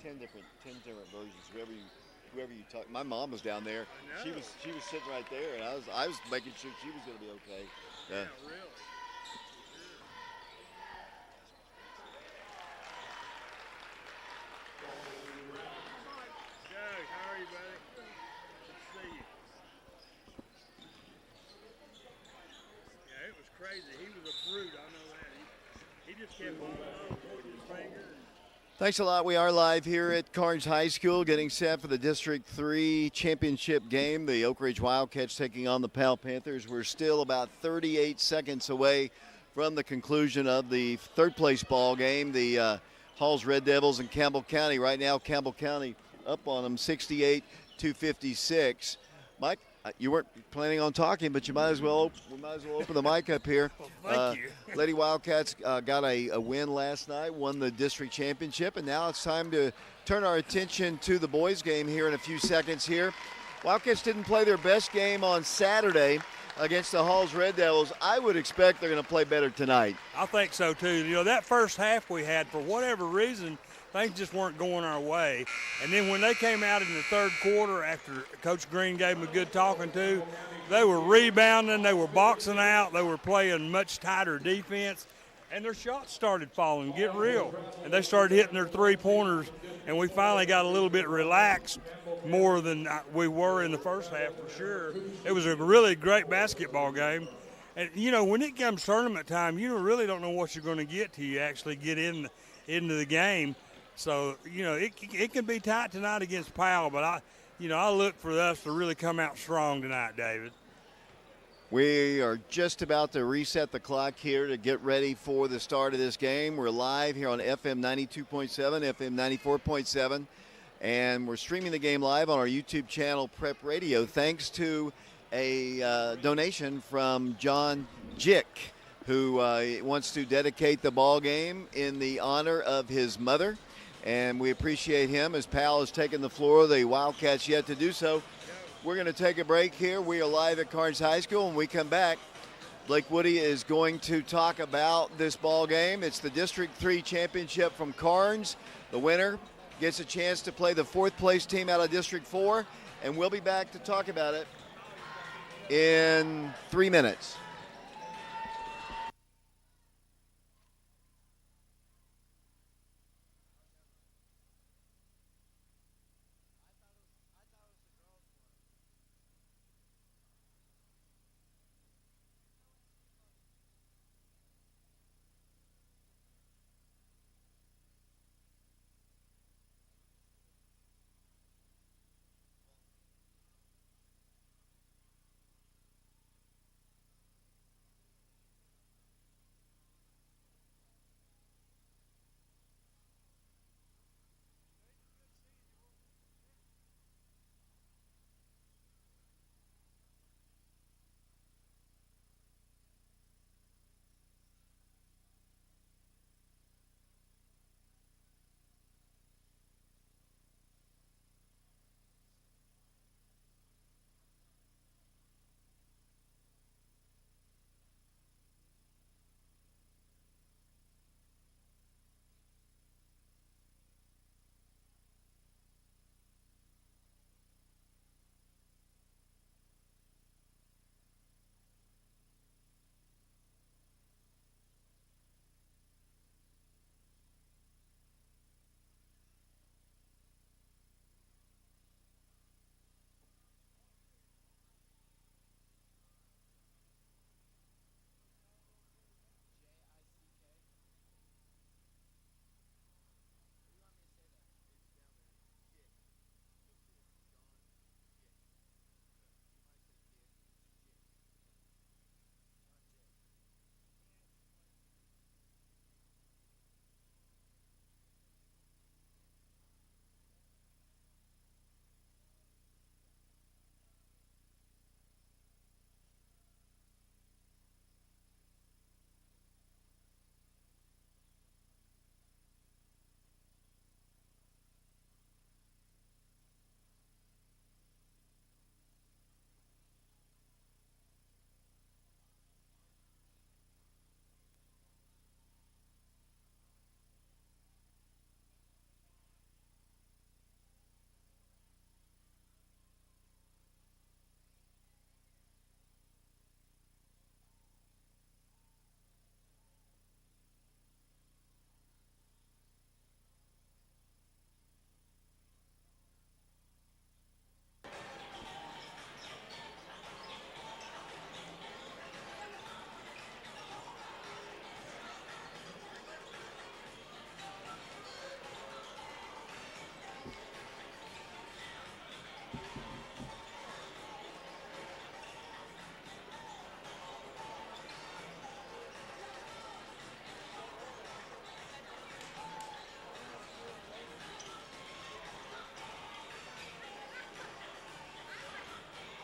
10 different versions. Whoever you talk. My mom was down there. She was sitting right there, and I was making sure she was going to be okay. Yeah, really. Doug, how are you, buddy? Good to see you. Yeah, it was crazy. He was a brute, I know that. He just kept on pointing his finger. Thanks a lot. We are live here at Carnes High School, getting set for the District 3 championship game. The Oak Ridge Wildcats taking on the Powell Panthers. We're still about 38 seconds away from the conclusion of the third-place ball game. The Halls Red Devils and Campbell County. Right now, Campbell County up on them 68-56. Mike, you weren't planning on talking, but we might as well open the mic up here. Well, thank you. Lady Wildcats got a win last night, won the district championship, and now it's time to turn our attention to the boys' game here in a few seconds here. Wildcats didn't play their best game on Saturday against the Halls Red Devils. I would expect they're going to play better tonight. I think so, too. You know, that first half we had, for whatever reason, things just weren't going our way. And then when they came out in the third quarter after Coach Green gave them a good talking to, they were rebounding, they were boxing out, they were playing much tighter defense, and their shots started falling, get real. And they started hitting their three-pointers, and we finally got a little bit relaxed, more than we were in the first half for sure. It was a really great basketball game. And, you know, when it comes tournament time, you really don't know what you're going to get till you actually get into the game. So, you know, it can be tight tonight against Powell, but I look for us to really come out strong tonight, David. We are just about to reset the clock here to get ready for the start of this game. We're live here on FM 92.7, FM 94.7, and we're streaming the game live on our YouTube channel, Prep Radio, thanks to a donation from John Jick, who wants to dedicate the ball game in the honor of his mother. And we appreciate him as Powell has taken the floor. The Wildcats yet to do so. We're going to take a break here. We are live at Carnes High School. When we come back, Blake Woody is going to talk about this ball game. It's the District 3 championship from Carnes. The winner gets a chance to play the fourth-place team out of District 4, and we'll be back to talk about it in 3 minutes.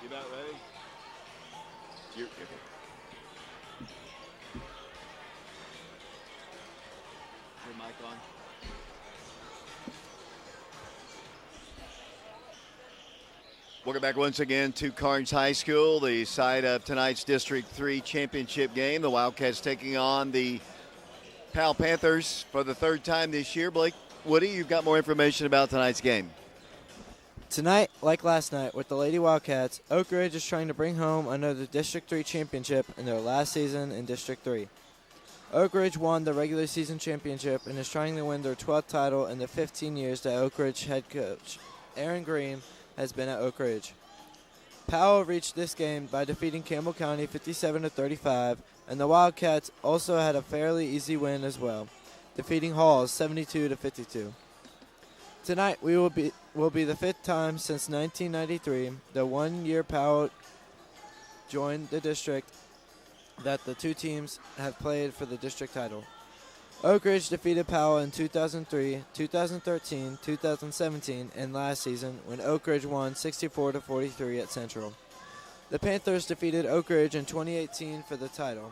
You about ready? You're your mic on? Welcome back once again to Carnes High School, the site of tonight's District 3 championship game. The Wildcats taking on the Powell Panthers for the third time this year. Blake, Woody, you've got more information about tonight's game. Tonight, like last night, with the Lady Wildcats, Oak Ridge is trying to bring home another District 3 championship in their last season in District 3. Oak Ridge won the regular season championship and is trying to win their 12th title in the 15 years that Oak Ridge head coach Aaron Green has been at Oak Ridge. Powell reached this game by defeating Campbell County 57-35, and the Wildcats also had a fairly easy win as well, defeating Halls 72-52. Tonight will be the fifth time since 1993, the 1 year Powell joined the district, that the two teams have played for the district title. Oak Ridge defeated Powell in 2003, 2013, 2017, and last season when Oak Ridge won 64-43 at Central. The Panthers defeated Oak Ridge in 2018 for the title.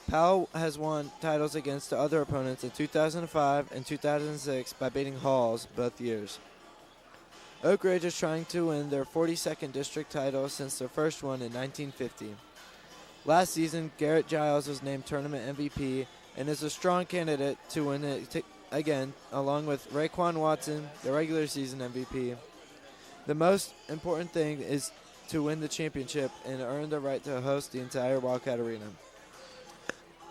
Powell has won titles against the other opponents in 2005 and 2006 by beating Halls both years. Oak Ridge is trying to win their 42nd district title since their first one in 1950. Last season, Garrett Giles was named tournament MVP and is a strong candidate to win it again, along with Raekwon Watson, the regular season MVP. The most important thing is to win the championship and earn the right to host the entire Wildcat Arena.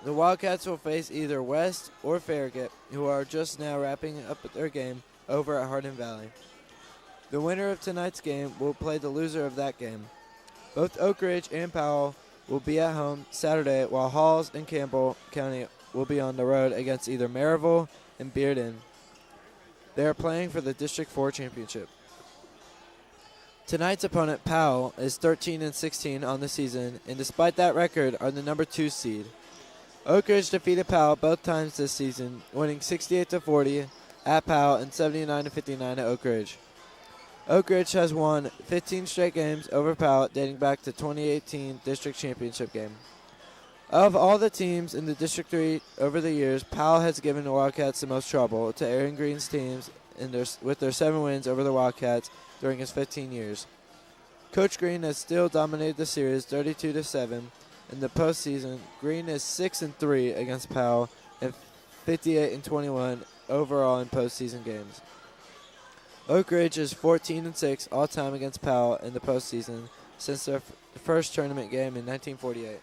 The Wildcats will face either West or Farragut, who are just now wrapping up their game over at Hardin Valley. The winner of tonight's game will play the loser of that game. Both Oak Ridge and Powell will be at home Saturday, while Halls and Campbell County will be on the road against either Maryville and Bearden. They are playing for the District 4 championship. Tonight's opponent, Powell, is 13-16 on the season, and despite that record, are the number 2 seed. Oak Ridge defeated Powell both times this season, winning 68-40 at Powell and 79-59 at Oak Ridge. Oak Ridge has won 15 straight games over Powell dating back to 2018 district championship game. Of all the teams in the District 3 over the years, Powell has given the Wildcats the most trouble to Aaron Green's teams with their 7 wins over the Wildcats during his 15 years. Coach Green has still dominated the series 32-7. In the postseason, Green is 6-3 against Powell and 58-21 overall in postseason games. Oak Ridge is 14-6 all-time against Powell in the postseason since their first tournament game in 1948.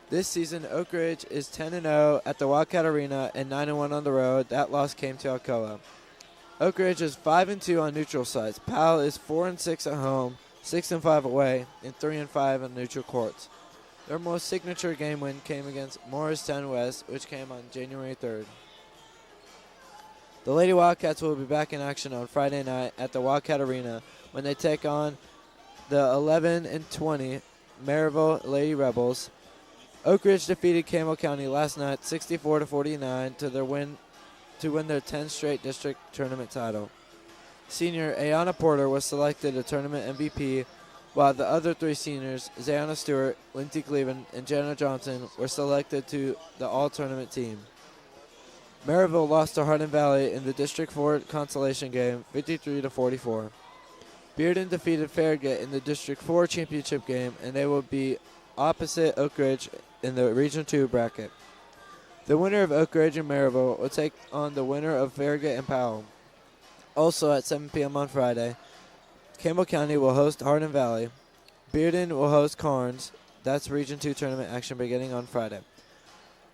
This season, Oak Ridge is 10-0 at the Wildcat Arena and 9-1 on the road. That loss came to Alcoa. Oak Ridge is 5-2 on neutral sites. Powell is 4-6 at home, 6-5 away, and 3-5 on neutral courts. Their most signature game win came against Morristown West, which came on January 3rd. The Lady Wildcats will be back in action on Friday night at the Wildcat Arena when they take on the 11-20 Maryville Lady Rebels. Oak Ridge defeated Campbell County last night 64-49 to win their 10th straight district tournament title. Senior Ayana Porter was selected a tournament MVP, while the other 3 seniors, Zayana Stewart, Lindsay Cleveland, and Jenna Johnson, were selected to the all-tournament team. Maryville lost to Hardin Valley in the District 4 consolation game 53-44. Bearden defeated Farragut in the District 4 championship game, and they will be opposite Oak Ridge in the Region 2 bracket. The winner of Oak Ridge and Maryville will take on the winner of Farragut and Powell. Also at 7 p.m. on Friday, Campbell County will host Hardin Valley. Bearden will host Carnes. That's Region 2 tournament action beginning on Friday.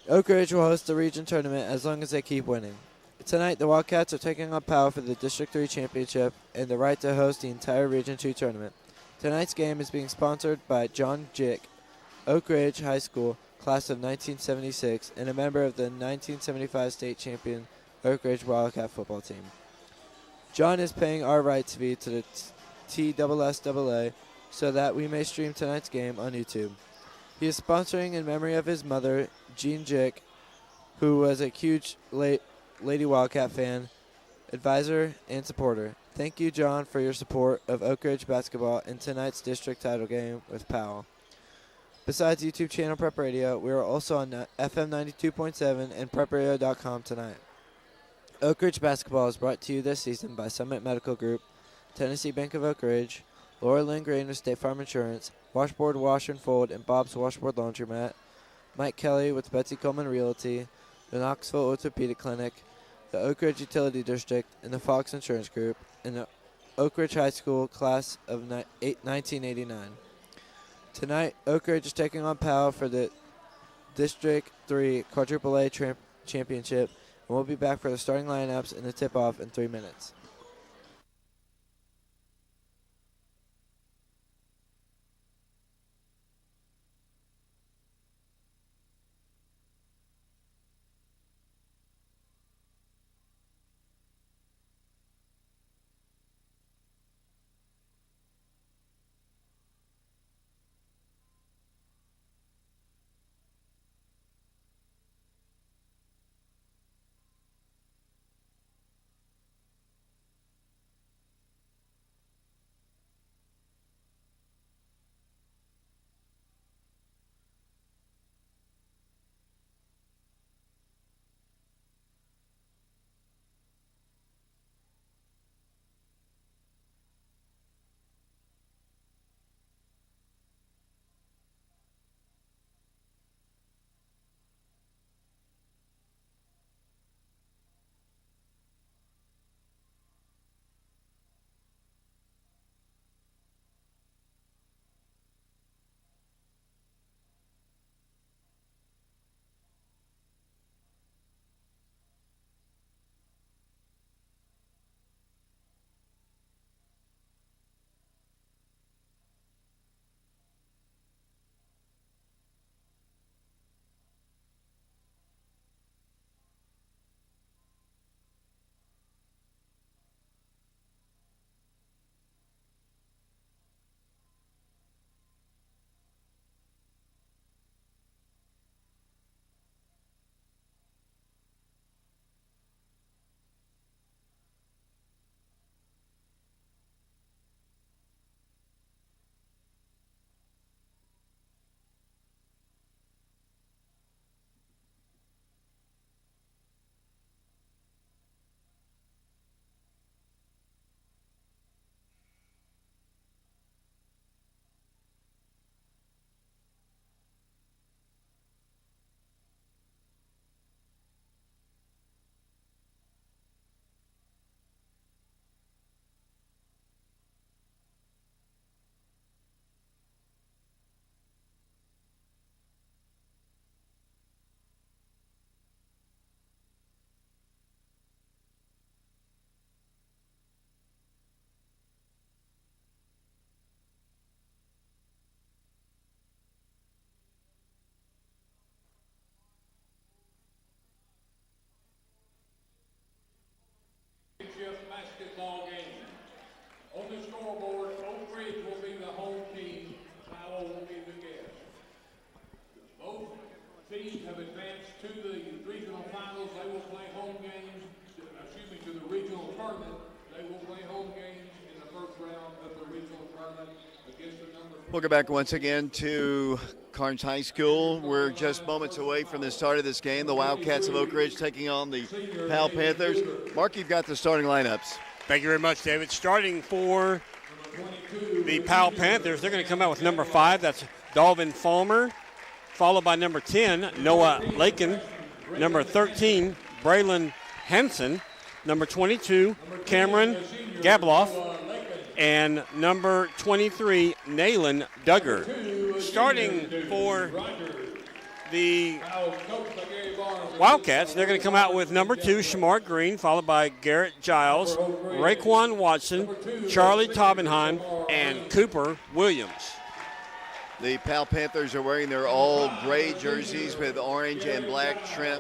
Oak Ridge will host the region tournament as long as they keep winning. Tonight, the Wildcats are taking on Powell for the District 3 championship and the right to host the entire Region 2 tournament. Tonight's game is being sponsored by John Jick, Oak Ridge High School, class of 1976, and a member of the 1975 state champion Oak Ridge Wildcat football team. John is paying our rights fee to the TSSAA so that we may stream tonight's game on YouTube. He is sponsoring in memory of his mother, Jean Jick, who was a huge Lady Wildcat fan, advisor, and supporter. Thank you, John, for your support of Oak Ridge basketball in tonight's district title game with Powell. Besides YouTube channel Prep Radio, we are also on FM 92.7 and prepradio.com tonight. Oak Ridge basketball is brought to you this season by Summit Medical Group, Tennessee Bank of Oak Ridge, Laura Lynn Green with State Farm Insurance, Washboard Wash and Fold, and Bob's Washboard Laundromat, Mike Kelly with Betsy Coleman Realty, the Knoxville Orthopedic Clinic, the Oak Ridge Utility District, and the Fox Insurance Group, and the Oak Ridge High School class of 1989. Tonight, Oak Ridge is taking on Powell for the District 3 Quadruple A Championship, and we'll be back for the starting lineups and the tip-off in 3 minutes. Basketball game. On the scoreboard, Oak Ridge will be the home team, Powell will be the guest. Both teams have advanced to the regional finals. They will play home games, to the regional tournament. They will play home games in the first round of the regional tournament against the number. Welcome back once again to Carnes High School. We're just moments away from the start of this game. The Wildcats of Oak Ridge taking on the Powell Panthers. Mark, you've got the starting lineups. Thank you very much, David. Starting for the Powell Panthers, they're going to come out with number 5. That's Dalvin Fulmer, followed by number 10, Noah Lakin. Number 13, Braylon Henson. Number 22, Cameron Gabloff. And number 23, Nayland Duggar. Starting for the Wildcats, they're going to come out with number 2, Shamar Green, followed by Garrett Giles, Raekwon Watson, Charlie Taubenheim, and Cooper Williams. The Powell Panthers are wearing their all-gray jerseys with orange and black trim,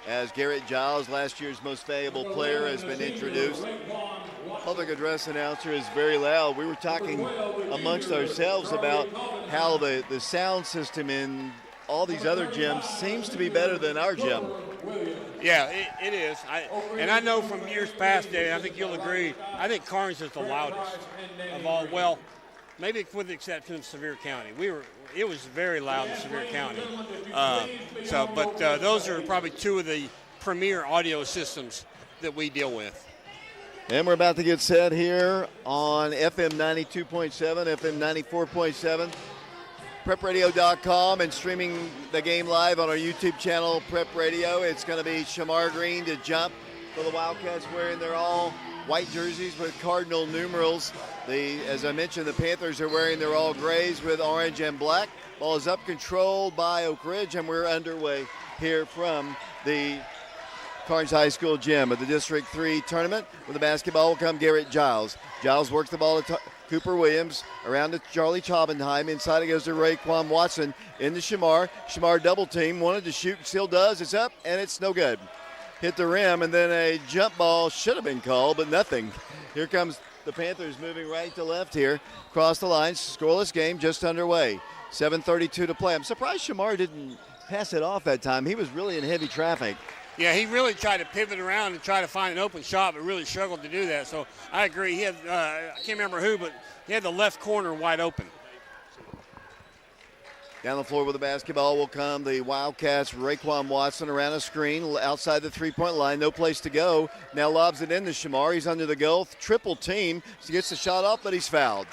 as Garrett Giles, last year's most valuable player, has been introduced. Public address announcer is very loud. We were talking amongst ourselves about how the sound system in all these other gyms seems to be better than our gym. Yeah, it is. And I know from years past, Dave, I think you'll agree, I think Karns is the loudest of all. Well, maybe with the exception of Sevier County. It was very loud in Sevier County. But those are probably two of the premier audio systems that we deal with. And we're about to get set here on FM 92.7, FM 94.7, prepradio.com, and streaming the game live on our YouTube channel, Prep Radio. It's going to be Shamar Green to jump for the Wildcats, wearing their all white jerseys with Cardinal numerals. As I mentioned, the Panthers are wearing their all grays with orange and black. Ball is up, controlled by Oak Ridge, and we're underway here from the Karns High School gym of the District 3 tournament. With the basketball will come Garrett Giles. Giles works the ball to Cooper Williams, around to Charlie Chaubenheim. Inside it goes to Raekwon Watson into Shamar. Shamar double team, wanted to shoot, still does. It's up, and it's no good. Hit the rim, and then a jump ball should have been called, but nothing. Here comes the Panthers moving right to left here. Across the line, scoreless game just underway. 7:32 to play. I'm surprised Shamar didn't pass it off that time. He was really in heavy traffic. Yeah, he really tried to pivot around and try to find an open shot, but really struggled to do that. So I agree. He had, I can't remember who, but he had the left corner wide open. Down the floor with the basketball will come the Wildcats. Raekwon Watson around a screen outside the three-point line. No place to go. Now lobs it into Shamar. He's under the goal. Triple team. He gets the shot off, but he's fouled.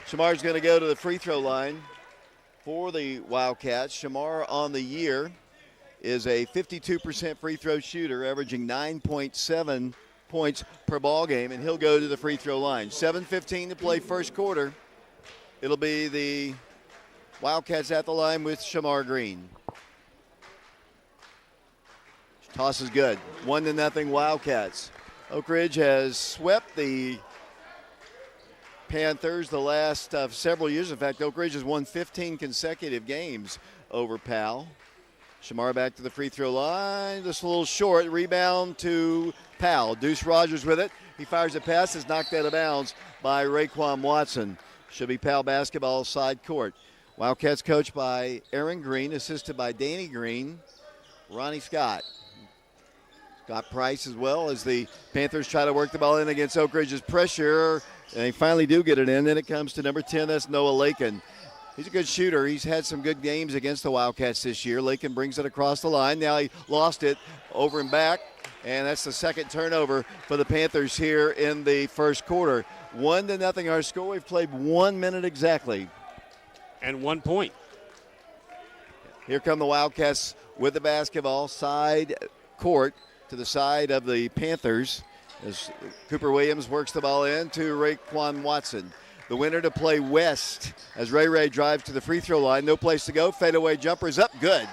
Shamar's going to go to the free throw line for the Wildcats. Shamar on the year is a 52% free throw shooter, averaging 9.7 points per ball game, and he'll go to the free throw line. 7:15 to play first quarter. It'll be the Wildcats at the line with Shamar Green. Toss is good. 1-0 Wildcats. Oak Ridge has swept the Panthers the last several years. In fact, Oak Ridge has won 15 consecutive games over Powell. Shamar back to the free throw line. Just a little short. Rebound to Powell. Deuce Rogers with it. He fires a pass. Is knocked out of bounds by Raekwon Watson. Should be Powell basketball side court. Wildcats coached by Aaron Green, assisted by Danny Green, Ronnie Scott. Scott Price as well, as the Panthers try to work the ball in against Oak Ridge's pressure. And they finally do get it in. Then it comes to number 10. That's Noah Lakin. He's a good shooter. He's had some good games against the Wildcats this year. Lakin brings it across the line. Now he lost it over and back, and that's the second turnover for the Panthers here in the first quarter. 1-0 our score. We've played 1 minute exactly. And 1 point. Here come the Wildcats with the basketball, side court to the side of the Panthers as Cooper Williams works the ball in to Raekwon Watson. The winner to play West as Ray drives to the free throw line. No place to go. Fadeaway jumper is up. Good.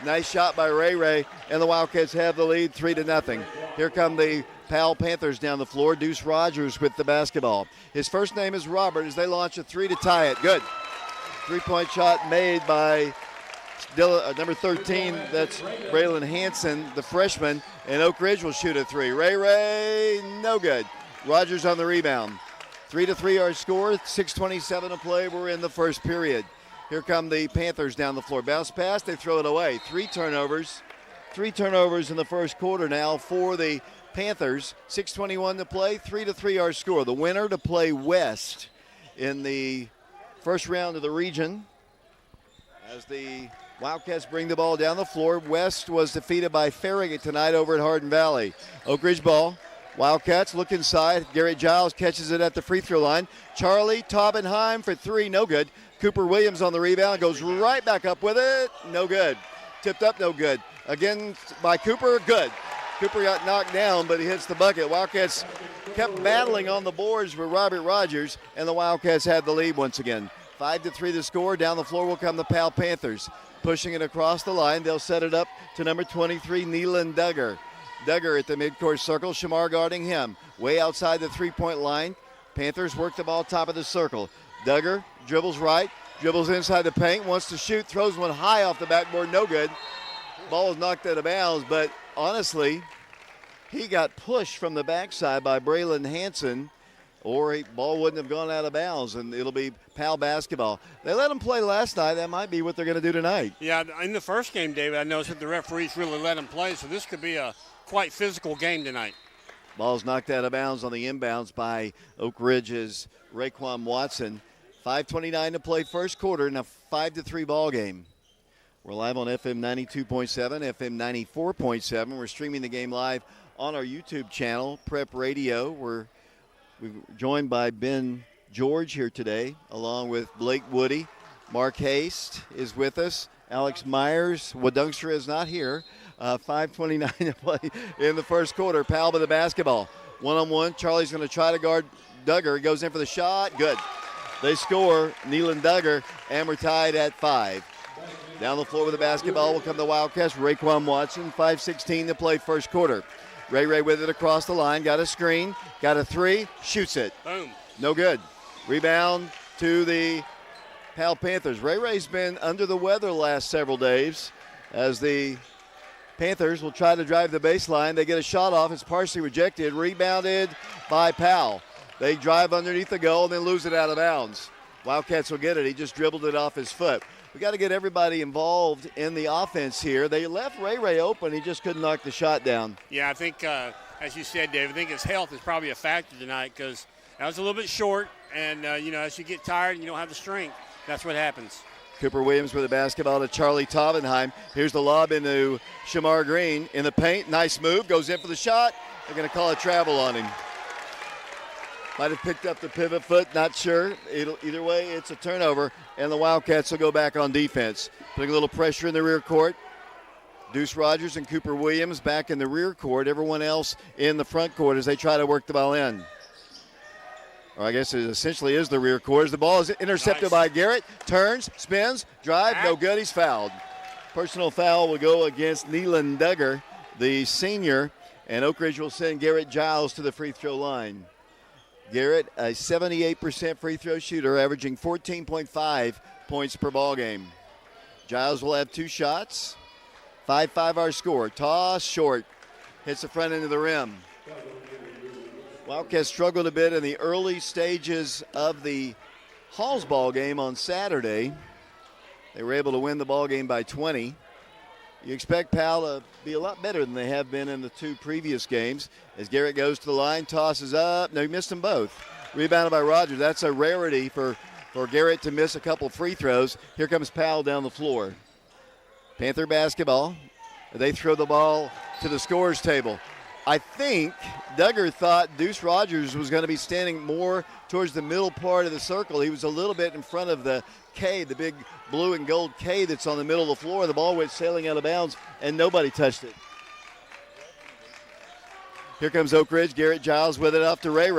Nice shot by Ray, and the Wildcats have the lead 3-0. Here come the Powell Panthers down the floor. Deuce Rogers with the basketball. His first name is Robert as they launch a three to tie it. Good. Three-point shot made by number 13. That's Braylon Hansen, the freshman, and Oak Ridge will shoot a three. Ray, no good. Rogers on the rebound. 3-3 our score, 6:27 to play. We're in the first period. Here come the Panthers down the floor. Bounce pass, they throw it away. Three turnovers in the first quarter now for the Panthers. 6:21 to play, 3-3 our score. The winner to play West in the first round of the region. As the Wildcats bring the ball down the floor, West was defeated by Farragut tonight over at Hardin Valley. Oak Ridge ball. Wildcats look inside. Garrett Giles catches it at the free throw line. Charlie Taubenheim for three, no good. Cooper Williams on the rebound, goes right back up with it, no good. Tipped up, no good. Again by Cooper, good. Cooper got knocked down, but he hits the bucket. Wildcats kept battling on the boards with Robert Rogers, and the Wildcats had the lead once again. 5-3 the score. Down the floor will come the Powell Panthers. Pushing it across the line, they'll set it up to number 23, Neelan Duggar. Duggar at the midcourt circle, Shamar guarding him. Way outside the three-point line. Panthers work the ball top of the circle. Duggar dribbles right, dribbles inside the paint, wants to shoot, throws one high off the backboard, no good. Ball is knocked out of bounds, but honestly, he got pushed from the backside by Braylon Hansen, or a ball wouldn't have gone out of bounds, and it'll be Powell basketball. They let them play last night. That might be what they're going to do tonight. Yeah, in the first game, David, I noticed that the referees really let them play, so this could be a quite physical game tonight. Ball's knocked out of bounds on the inbounds by Oak Ridge's Raekwon Watson. 5:29 to play first quarter in a 5-3 ball game. We're live on FM 92.7, FM 94.7. We're streaming the game live on our YouTube channel, Prep Radio. We're joined by Ben George here today, along with Blake Woody. Mark Haste is with us. Alex Myers. Wadunkster is not here. 5:29 to play in the first quarter. Powell with the basketball. One-on-one. Charlie's going to try to guard Duggar. He goes in for the shot. Good. They score. Nealon Duggar, and we're tied at 5. Down the floor with the basketball will come the Wildcats. Raekwon Watson, 5:16 to play first quarter. Ray with it across the line. Got a screen. Got a three. Shoots it. Boom. No good. Rebound to the Powell Panthers. Ray's been under the weather last several days as the Panthers will try to drive the baseline. They get a shot off. It's partially rejected. Rebounded by Powell. They drive underneath the goal and then lose it out of bounds. Wildcats will get it. He just dribbled it off his foot. We got to get everybody involved in the offense here. They left Ray open. He just couldn't knock the shot down. Yeah, I think, as you said, Dave, I think his health is probably a factor tonight because that was a little bit short. And, as you get tired and you don't have the strength, that's what happens. Cooper Williams with the basketball to Charlie Tovenheim. Here's the lob into Shamar Green in the paint. Nice move. Goes in for the shot. They're going to call a travel on him. Might have picked up the pivot foot. Not sure. Either way, it's a turnover, and the Wildcats will go back on defense. Putting a little pressure in the rear court. Deuce Rogers and Cooper Williams back in the rear court. Everyone else in the front court as they try to work the ball in. Or I guess it essentially is the rear court. The ball is intercepted by Garrett. Turns, spins, drive, no good. He's fouled. Personal foul will go against Nealon Duggar, the senior, and Oak Ridge will send Garrett Giles to the free throw line. Garrett, a 78% free throw shooter, averaging 14.5 points per ball game. Giles will have 2 shots. 5-5 our score. Toss short. Hits the front end of the rim. Wildcats struggled a bit in the early stages of the Halls ball game on Saturday. They were able to win the ball game by 20. You expect Powell to be a lot better than they have been in the 2 previous games. As Garrett goes to the line, tosses up. No, he missed them both. Rebounded by Rogers. That's a rarity for Garrett to miss a couple free throws. Here comes Powell down the floor. Panther basketball. They throw the ball to the scorer's table. I think Duggar thought Deuce Rogers was going to be standing more towards the middle part of the circle. He was a little bit in front of the K, the big blue and gold K that's on the middle of the floor. The ball went sailing out of bounds, and nobody touched it. Here comes Oak Ridge. Garrett Giles with it off to Ray.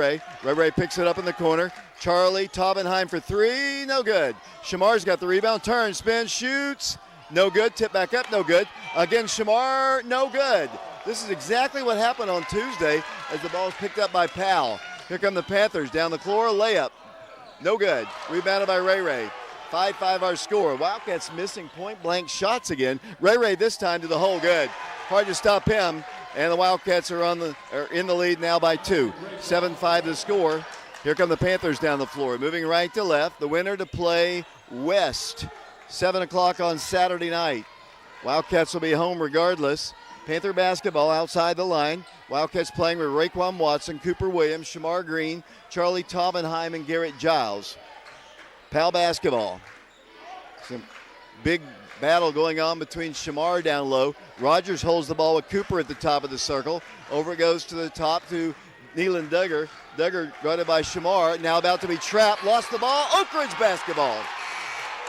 Ray picks it up in the corner. Charlie Tovenheim for 3, no good. Shamar's got the rebound, turns, spins, shoots, no good. Tip back up, no good. Again, Shamar, no good. This is exactly what happened on Tuesday as the ball is picked up by Powell. Here come the Panthers down the floor, layup, no good. Rebounded by Ray. 5-5 our score. Wildcats missing point-blank shots again. Ray this time to the hole, good. Hard to stop him, and the Wildcats are in the lead now by 2. 7-5 the score. Here come the Panthers down the floor, moving right to left. The winner to play West. 7 o'clock on Saturday night. Wildcats will be home regardless. Panther basketball outside the line. Wildcats playing with Raekwon Watson, Cooper Williams, Shamar Green, Charlie Tovenheim, and Garrett Giles. Powell basketball. Some big battle going on between Shamar down low. Rogers holds the ball with Cooper at the top of the circle. Over it goes to the top to Nealon Duggar. Duggar guarded by Shamar. Now about to be trapped. Lost the ball. Oak Ridge basketball.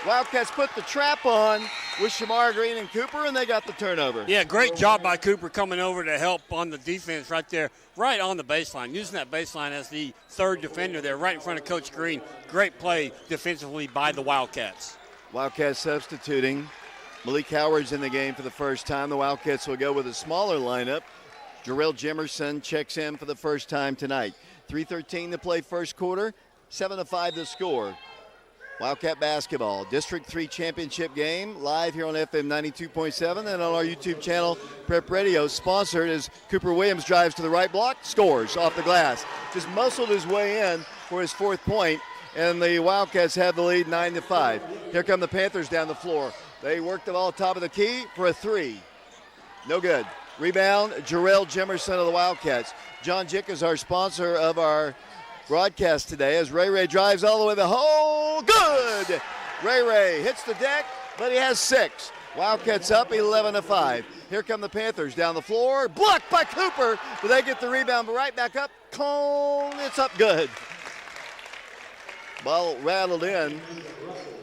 Wildcats put the trap on with Shamar Green and Cooper, and they got the turnover. Yeah, great job by Cooper coming over to help on the defense right there, right on the baseline, using that baseline as the third defender there right in front of Coach Green. Great play defensively by the Wildcats. Wildcats substituting. Malik Howard's in the game for the first time. The Wildcats will go with a smaller lineup. Jarrell Jimerson checks in for the first time tonight. 3:13 to play first quarter, 7-5 the score. Wildcat basketball, District 3 championship game, live here on FM 92.7 and on our YouTube channel, Prep Radio. Sponsored as Cooper Williams drives to the right block, scores off the glass. Just muscled his way in for his 4th point, and the Wildcats have the lead 9-5. Here come the Panthers down the floor. They work the ball top of the key for a 3. No good. Rebound, Jarrell Jemerson of the Wildcats. John Jick is our sponsor of our broadcast today as Ray drives all the way to the hole. Good! Ray hits the deck, but he has 6. Wildcats up 11-5. Here come the Panthers down the floor. Blocked by Cooper, but they get the rebound right back up. Cone, it's up good. Ball rattled in.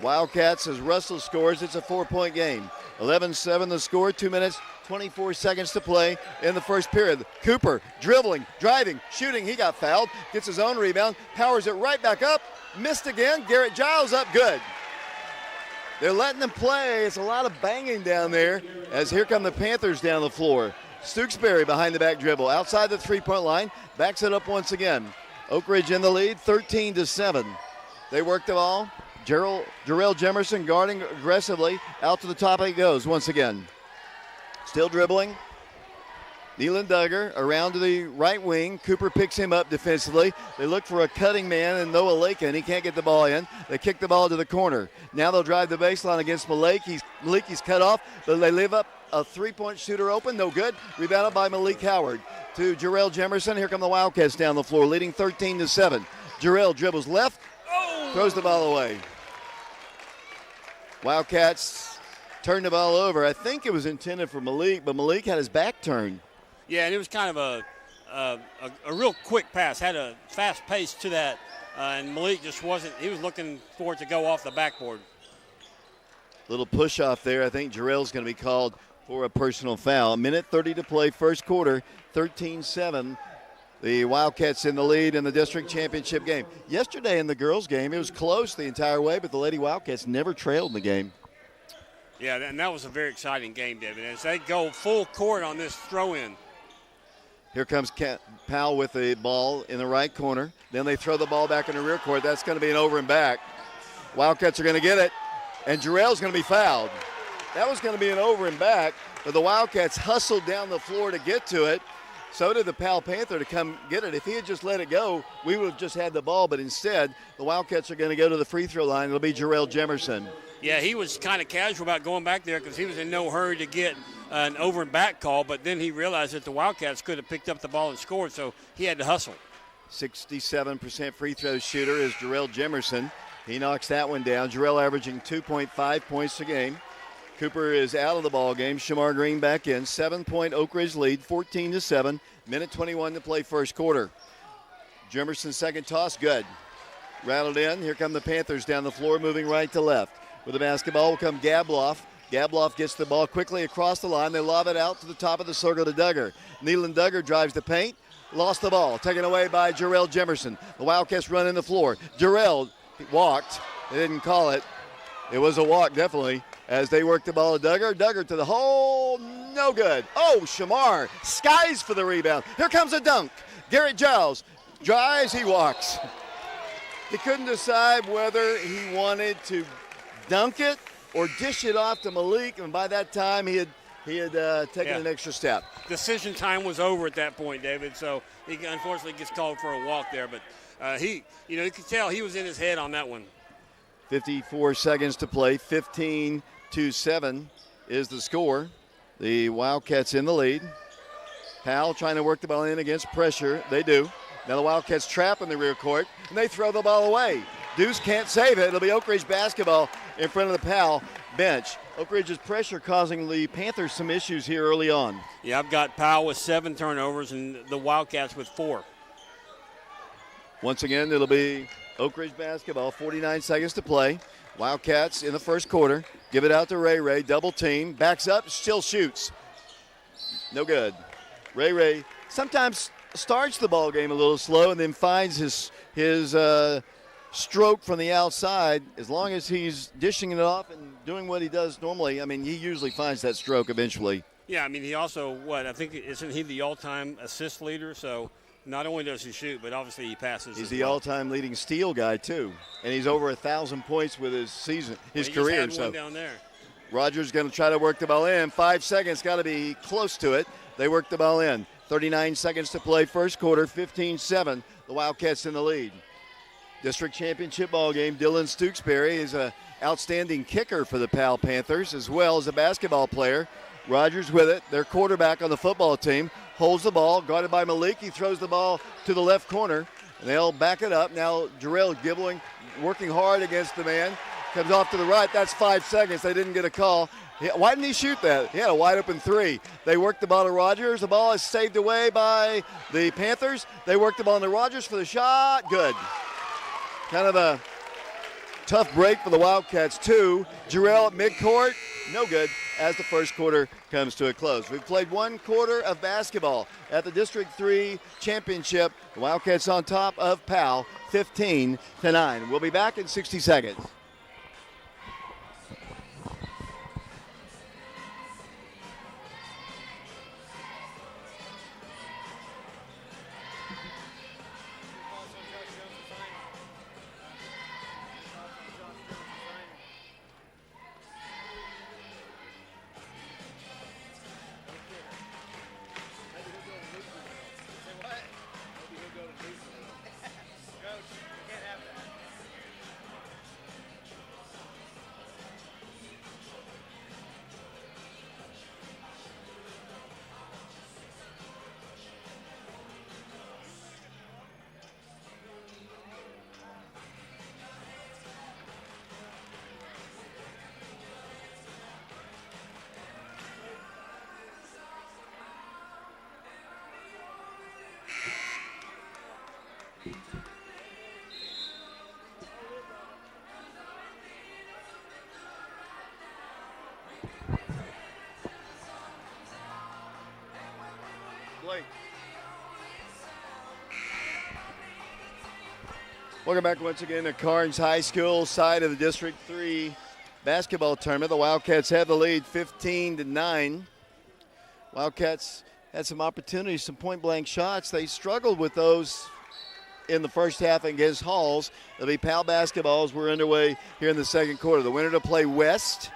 Wildcats as Russell scores. It's a 4-point game. 11-7 the score, 2 minutes, 24 seconds to play in the first period. Cooper dribbling, driving, shooting. He got fouled, gets his own rebound, powers it right back up, missed again. Garrett Giles up good. They're letting them play. It's a lot of banging down there as here come the Panthers down the floor. Stooksbury behind the back dribble, outside the 3-point line, backs it up once again. Oak Ridge in the lead, 13-7. They work the ball. Jarrell Jemerson guarding aggressively. Out to the top he goes once again. Still dribbling. Nealon Duggar around to the right wing. Cooper picks him up defensively. They look for a cutting man and Noah Lakin. He can't get the ball in. They kick the ball to the corner. Now they'll drive the baseline against Malik. He's cut off, but they leave up a 3-point shooter open. No good. Rebounded by Malik Howard to Jarrell Jemerson. Here come the Wildcats down the floor, leading 13-7. Jarrell dribbles left, throws the ball away. Wildcats turned the ball over. I think it was intended for Malik, but Malik had his back turned. Yeah, and it was kind of a real quick pass. Had a fast pace to that, and Malik just wasn't. He was looking for it to go off the backboard. Little push off there. I think Jarrell's going to be called for a personal foul. 1:30 to play, first quarter, 13-7. The Wildcats in the lead in the district championship game. Yesterday in the girls' game, it was close the entire way, but the Lady Wildcats never trailed in the game. Yeah, and that was a very exciting game, David, as they go full court on this throw-in. Here comes Powell with the ball in the right corner. Then they throw the ball back in the rear court. That's going to be an over and back. Wildcats are going to get it, and Jarrell's going to be fouled. That was going to be an over and back, but the Wildcats hustled down the floor to get to it. So did the Powell Panther to come get it. If he had just let it go, we would have just had the ball. But instead, the Wildcats are going to go to the free throw line. It'll be Jarrell Jemerson. Yeah, he was kind of casual about going back there because he was in no hurry to get an over and back call. But then he realized that the Wildcats could have picked up the ball and scored, so he had to hustle. 67% free throw shooter is Jarrell Jemerson. He knocks that one down. Jarrell averaging 2.5 points a game. Cooper is out of the ball game. Shamar Green back in. 7-point Oak Ridge lead, 14-7. Minute 21 to play first quarter. Jemerson's second toss, good. Rattled in. Here come the Panthers down the floor, moving right to left. With the basketball will come Gabloff. Gabloff gets the ball quickly across the line. They lob it out to the top of the circle to Duggar. Nealon Duggar drives the paint. Lost the ball. Taken away by Jarrell Jemerson. The Wildcats run in the floor. Jarrell walked. They didn't call it. It was a walk, definitely, as they work the ball to Duggar. Duggar to the hole, no good. Oh, Shamar skies for the rebound. Here comes a dunk. Garrett Giles drives, he walks. He couldn't decide whether he wanted to dunk it or dish it off to Malik, and by that time he had taken an extra step. Decision time was over at that point, David, so he unfortunately gets called for a walk there, but you could tell he was in his head on that one. 54 seconds to play, 15-7 is the score. The Wildcats in the lead. Powell trying to work the ball in against pressure. They do. Now the Wildcats trap in the rear court, and they throw the ball away. Deuce can't save it. It'll be Oak Ridge basketball in front of the Powell bench. Oak Ridge's pressure causing the Panthers some issues here early on. Yeah, I've got Powell with 7 turnovers and the Wildcats with 4. Once again, it'll be Oak Ridge basketball, 49 seconds to play. Wildcats in the first quarter. Give it out to Ray. Double team. Backs up. Still shoots. No good. Ray sometimes starts the ball game a little slow and then finds his stroke from the outside. As long as he's dishing it off and doing what he does normally, he usually finds that stroke eventually. Yeah, he also, I think, isn't he the all-time assist leader? So Not only does he shoot, but obviously he passes. He's the all-time leading steal guy too, and he's over 1,000 points with his career. Just had one down there. Rogers going to try to work the ball in. 5 seconds, got to be close to it. They work the ball in. 39 seconds to play, first quarter, 15-7. The Wildcats in the lead. District championship ball game. Dylan Stooksbury is an outstanding kicker for the Powell Panthers, as well as a basketball player. Rogers with it, their quarterback on the football team, holds the ball, guarded by Malik. He throws the ball to the left corner. And they'll back it up. Now Jarrell Gibbling working hard against the man. Comes off to the right. That's 5 seconds. They didn't get a call. Why didn't he shoot that? He had a wide open three. They worked the ball to Rogers. The ball is saved away by the Panthers. They worked the ball to Rogers for the shot. Good. Kind of a tough break for the Wildcats, too. Jarrell at midcourt. No good as the first quarter comes to a close. We've played 1 quarter of basketball at the District 3 Championship. The Wildcats on top of Powell, 15-9. We'll be back in 60 seconds. Welcome back once again to Carnes High School side of the District 3 basketball tournament. The Wildcats have the lead 15-9. Wildcats had some opportunities, some point-blank shots. They struggled with those in the first half against Halls. There'll be Powell basketballs. We're underway here in the second quarter. The winner to play West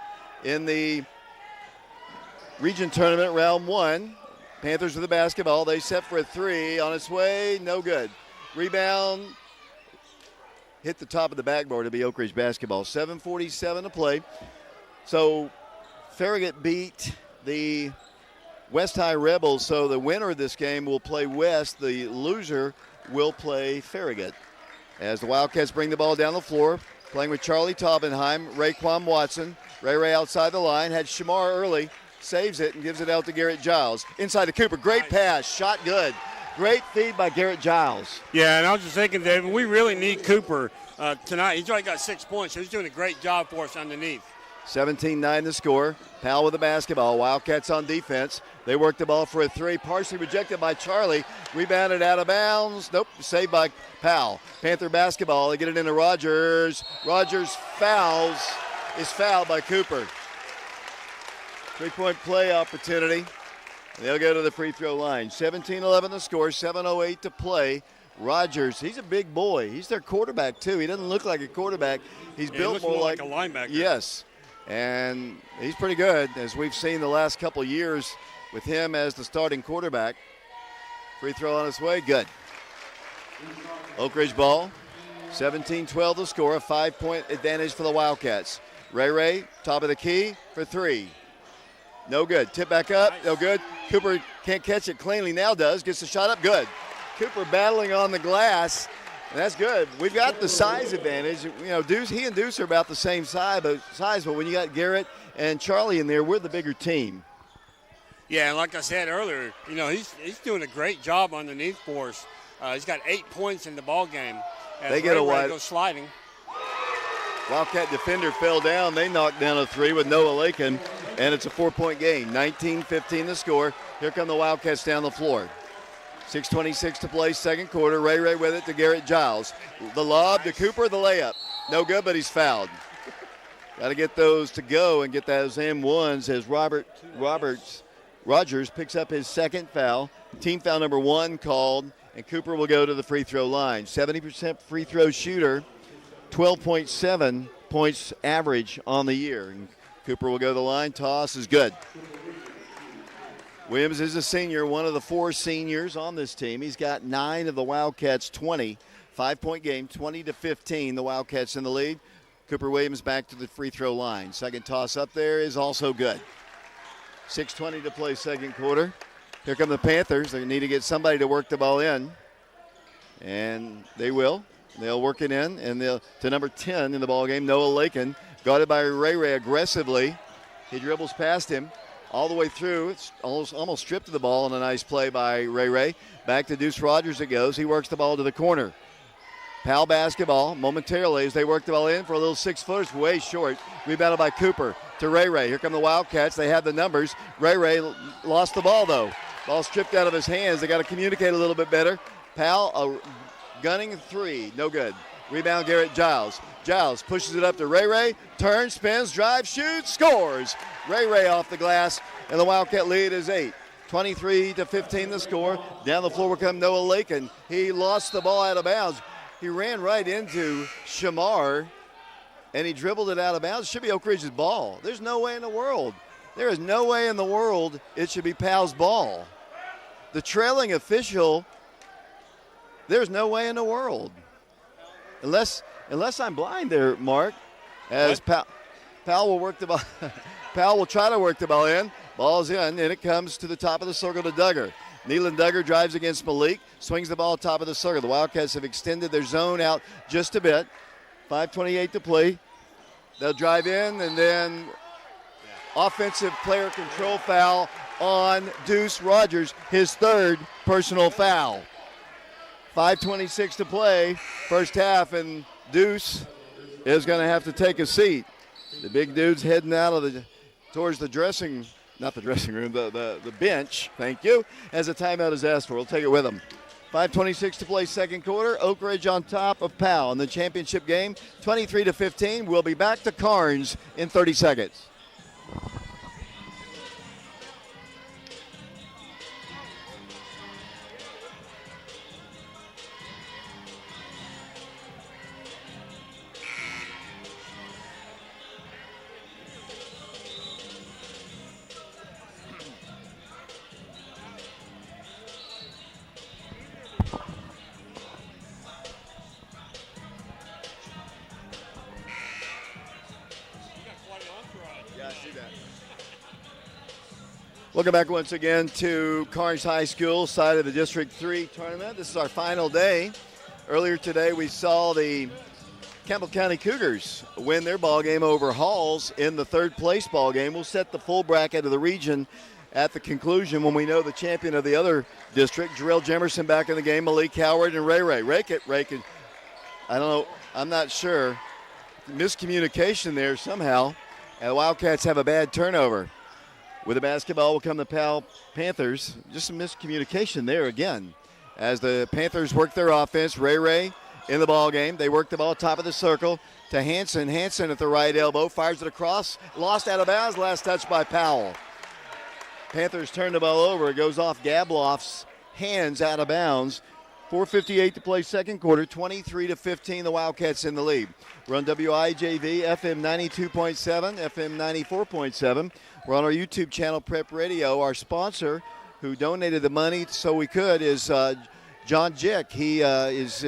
in the region tournament, round 1. Panthers with the basketball. They set for a three. On its way, no good. Rebound. Hit the top of the backboard to be Oak Ridge basketball. 7:47 to play. So Farragut beat the West High Rebels, so the winner of this game will play West. The loser will play Farragut. As the Wildcats bring the ball down the floor, playing with Charlie Taubenheim, Raekwon Watson. Ray outside the line, had Shamar early, saves it and gives it out to Garrett Giles. Inside to Cooper, great pass, shot good. Great feed by Garrett Giles. Yeah, and I was just thinking, David, we really need Cooper tonight. He's already got 6 points, so he's doing a great job for us underneath. 17-9 the score. Powell with the basketball. Wildcats on defense. They work the ball for a three. Partially rejected by Charlie. Rebounded out of bounds. Nope, saved by Powell. Panther basketball. They get it into Rogers. Rogers is fouled by Cooper. 3-point play opportunity. They'll go to the free throw line. 17-11 the score, 7:08 to play. Rogers, he's a big boy. He's their quarterback, too. He doesn't look like a quarterback. He's built more like a linebacker. Yes, and he's pretty good, as we've seen the last couple years with him as the starting quarterback. Free throw on its way, good. Oak Ridge ball, 17-12 the score, a 5-point advantage for the Wildcats. Ray, top of the key for three. No good. Tip back up. No good. Cooper can't catch it cleanly. Now does. Gets the shot up. Good. Cooper battling on the glass. And that's good. We've got the size advantage. You know, he and Deuce are about the same size, but when you got Garrett and Charlie in there, we're the bigger team. Yeah, and like I said earlier, you know, he's doing a great job underneath for us. He's got 8 points in the ball game. They get a wide. Go sliding. Wildcat defender fell down. They knocked down a three with Noah Lakin, and it's a 4-point game. 19-15 the score. Here come the Wildcats down the floor. 6:26 to play, second quarter. Ray with it to Garrett Giles. The lob to Cooper, the layup. No good, but he's fouled. Got to get those to go and get those M1s as Rogers picks up his second foul. Team foul number 1 called and Cooper will go to the free throw line. 70% free throw shooter, 12.7 points average on the year. And Cooper will go to the line. Toss is good. Williams is a senior, one of the 4 seniors on this team. He's got 9 of the Wildcats' 20. 5-point game, 20-15. The Wildcats in the lead. Cooper Williams back to the free throw line. Second toss up there is also good. 6:20 to play second quarter. Here come the Panthers. They need to get somebody to work the ball in. And they will. They'll work it in. And they'll to number 10 in the ball game, Noah Lakin. Guarded by Ray aggressively. He dribbles past him all the way through. It's almost stripped of the ball on a nice play by Ray. Back to Deuce Rogers it goes. He works the ball to the corner. Powell basketball momentarily as they work the ball in for a little 6-footers, way short. Rebounded by Cooper to Ray. Here come the Wildcats. They have the numbers. Ray lost the ball, though. Ball stripped out of his hands. They got to communicate a little bit better. Powell gunning 3. No good. Rebound Garrett Giles. Giles pushes it up to Ray. Turns, spins, drives, shoots, scores. Ray off the glass, and the Wildcat lead is 8. 23-15 the score. Down the floor will come Noah Lakin. He lost the ball out of bounds. He ran right into Shamar, and he dribbled it out of bounds. It should be Oak Ridge's ball. There's no way in the world. There is no way in the world it should be Powell's ball. The trailing official, there's no way in the world. Unless I'm blind there, Mark, as Powell will work the ball. Powell will try to work the ball in. Ball's in, and it comes to the top of the circle to Duggar. Nealon Duggar drives against Malik, swings the ball top of the circle. The Wildcats have extended their zone out just a bit. 5:28 to play. They'll drive in, and then offensive player control foul on Deuce Rogers, his 3rd personal foul. 5:26 to play, first half, and Deuce is going to have to take a seat. The big dude's heading out towards the dressing not the dressing room, the bench, thank you, as a timeout is asked for. We'll take it with them. 5:26 to play second quarter. Oak Ridge on top of Powell in the championship game, 23-15. We'll be back to Carnes in 30 seconds. Welcome back once again to Carnes High School side of the District 3 tournament. This is our final day. Earlier today we saw the Campbell County Cougars win their ball game over Halls in the third place ball game. We'll set the full bracket of the region at the conclusion when we know the champion of the other district. Jarrell Jemerson back in the game, Malik Howard and Ray. Ray can, I don't know, I'm not sure. Miscommunication there somehow. And the Wildcats have a bad turnover. With the basketball will come the Powell Panthers. Just some miscommunication there again. As the Panthers work their offense, Ray in the ball game. They work the ball top of the circle to Hanson. Hanson at the right elbow, fires it across. Lost out of bounds, last touch by Powell. Panthers turn the ball over. It goes off Gabloff's hands out of bounds. 4:58 to play second quarter, 23-15, the Wildcats in the lead. We're on WIJV, FM 92.7, FM 94.7. We're on our YouTube channel, Prep Radio. Our sponsor, who donated the money so we could, is John Jick. He is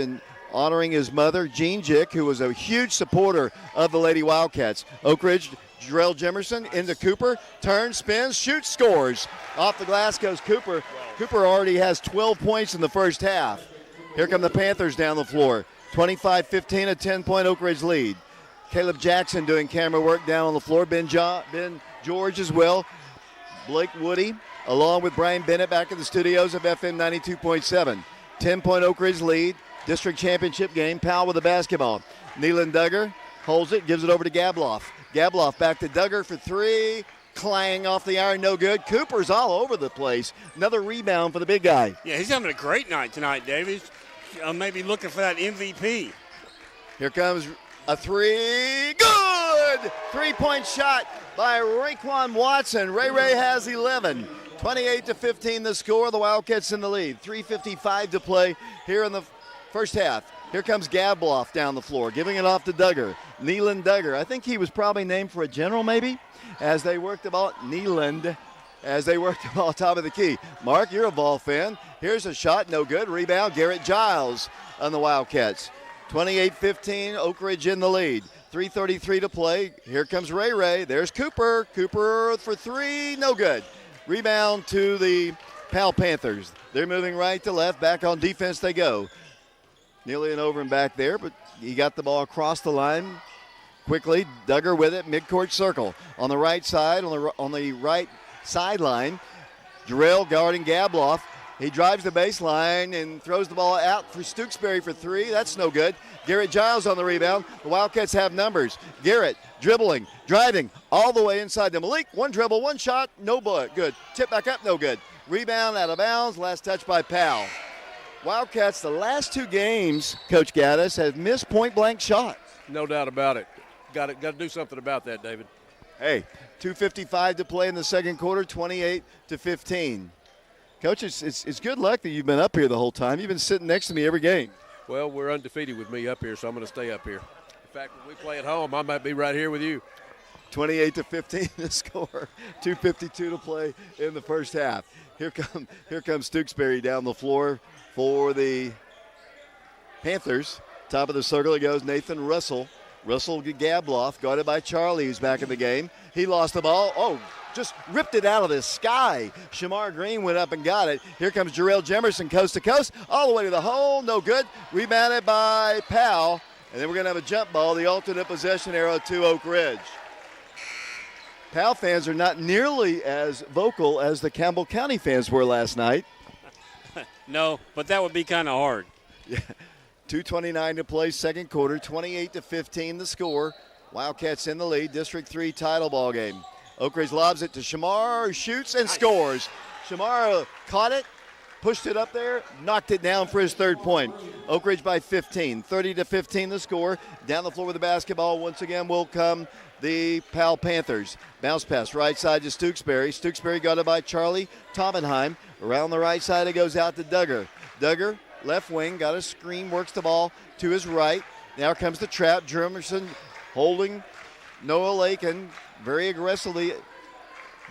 honoring his mother, Jean Jick, who was a huge supporter of the Lady Wildcats. Oak Ridge, Jarrell Jemerson into Cooper, turns, spins, shoots, scores. Off the glass goes Cooper. Cooper already has 12 points in the first half. Here come the Panthers down the floor. 25-15, a 10-point Oak Ridge lead. Caleb Jackson doing camera work down on the floor. Ben George as well. Blake Woody, along with Brian Bennett back in the studios of FM 92.7. 10-point Oak Ridge lead. District championship game. Powell with the basketball. Nealon Duggar holds it, gives it over to Gabloff. Gabloff back to Duggar for three. Clang off the iron, no good. Cooper's all over the place. Another rebound for the big guy. Yeah, he's having a great night tonight, Davies. Maybe looking for that MVP. Here comes a three. Good! 3-point shot by Raekwon Watson. Ray has 11. 28-15 the score. The Wildcats in the lead. 3:55 to play here in the first half. Here comes Gabloff down the floor, giving it off to Duggar. Neeland Duggar. I think he was probably named for a general maybe as they worked the ball. Neeland as they worked the ball top of the key. Mark, you're a Vol fan. Here's a shot, no good. Rebound, Garrett Giles on the Wildcats. 28-15, Oak Ridge in the lead. 3:33 to play. Here comes Ray. There's Cooper. Cooper for three, no good. Rebound to the Powell Panthers. They're moving right to left. Back on defense they go. Nearly an over and back there, but he got the ball across the line quickly. Duggar with it, midcourt circle. On the right side, on the right sideline, Jarrell guarding Gabloff. He drives the baseline and throws the ball out for Stooksbury for three. That's no good. Garrett Giles on the rebound. The Wildcats have numbers. Garrett dribbling, driving all the way inside to Malik. One dribble, one shot, no good. Tip back up, no good. Rebound out of bounds. Last touch by Powell. Wildcats, the last two games, Coach Gaddis, have missed point-blank shots. No doubt about it. Got to do something about that, David. Hey, 2:55 to play in the second quarter, 28-15. Coach, it's good luck that you've been up here the whole time. You've been sitting next to me every game. Well, we're undefeated with me up here, so I'm going to stay up here. In fact, when we play at home, I might be right here with you. 28-15 to score. 2:52 to play in the first half. Here comes Stooksbury down the floor for the Panthers. Top of the circle, it goes Nathan Russell. Russell Gabloff, guarded by Charlie, who's back in the game. He lost the ball. Oh, just ripped it out of the sky. Shamar Green went up and got it. Here comes Jarrell Jemerson, coast to coast, all the way to the hole. No good. Rebounded by Powell. And then we're going to have a jump ball, the alternate possession arrow to Oak Ridge. Powell fans are not nearly as vocal as the Campbell County fans were last night. No, but that would be kind of hard. Yeah. 2:29 to play, second quarter, 28-15 the score. Wildcats in the lead, District 3 title ball game. Oak Ridge lobs it to Shamar, shoots and scores. Shamar caught it, pushed it up there, knocked it down for his third point. Oak Ridge by 15, 30-15 the score. Down the floor with the basketball once again will come the Powell Panthers. Bounce pass right side to Stooksbury. Stooksbury got it by Charlie Tobenheim. Around the right side it goes out to Duggar. Duggar, left wing, got a screen, works the ball to his right. Now comes the trap. Jermerson holding Noah Lakin very aggressively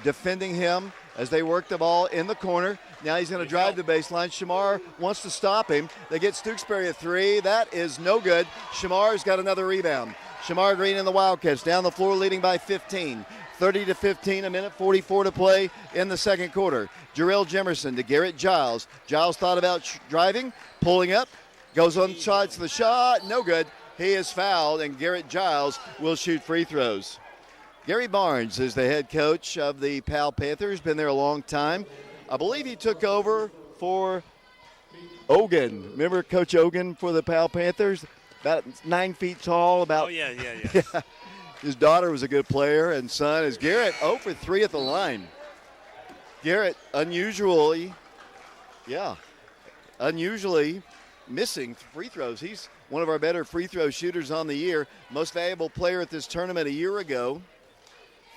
defending him as they work the ball in the corner. Now he's going to drive the baseline. Shamar wants to stop him. They get Stooksbury a three. That is no good. Shamar's got another rebound. Shamar Green and the Wildcats down the floor leading by 15. 30-15, a minute 44 to play in the second quarter. Jarrell Jemerson to Garrett Giles. Giles thought about driving, pulling up, goes on sides to the shot, no good. He is fouled, and Garrett Giles will shoot free throws. Gary Barnes is the head coach of the Powell Panthers, been there a long time. I believe he took over for Ogun. Remember Coach Ogun for the Powell Panthers? About 9 feet tall. Oh, yeah. His daughter was a good player, and son is Garrett 0 for 3 at the line. Garrett unusually missing free throws. He's one of our better free throw shooters on the year. Most valuable player at this tournament a year ago.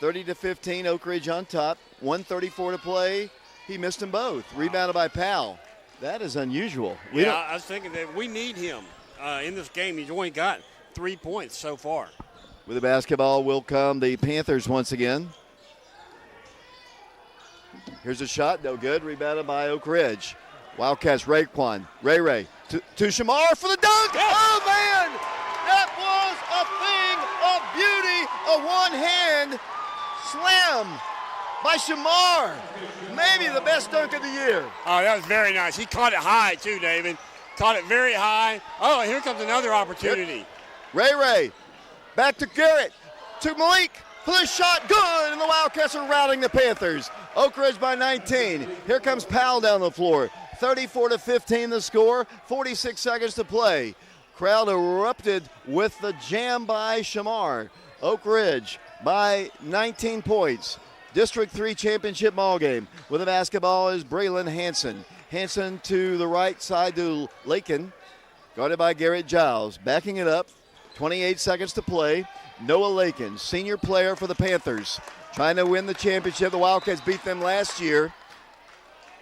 30-15, Oak Ridge on top. 1:34 to play. He missed them both. Rebounded by Powell. That is unusual. I was thinking that we need him in this game. He's only got 3 points so far. With the basketball will come the Panthers once again. Here's a shot, no good. Rebounded by Oak Ridge. Wildcats, Raekwon. Ray to Shamar for the dunk. Yes. Oh, man! That was a thing of beauty. A one-hand slam by Shamar. Maybe the best dunk of the year. Oh, that was very nice. He caught it high, too, David. Caught it very high. Oh, here comes another opportunity. Yep. Ray. Back to Garrett. To Malik. For the shot. Good. And the Wildcats are routing the Panthers. Oak Ridge by 19. Here comes Powell down the floor. 34-15 the score. 46 seconds to play. Crowd erupted with the jam by Shamar. Oak Ridge by 19 points. District 3 championship ball game. With the basketball is Braylon Hansen. Hansen to the right side to Lakin. Guarded by Garrett Giles. Backing it up. 28 seconds to play. Noah Lakin, senior player for the Panthers. Trying to win the championship. The Wildcats beat them last year.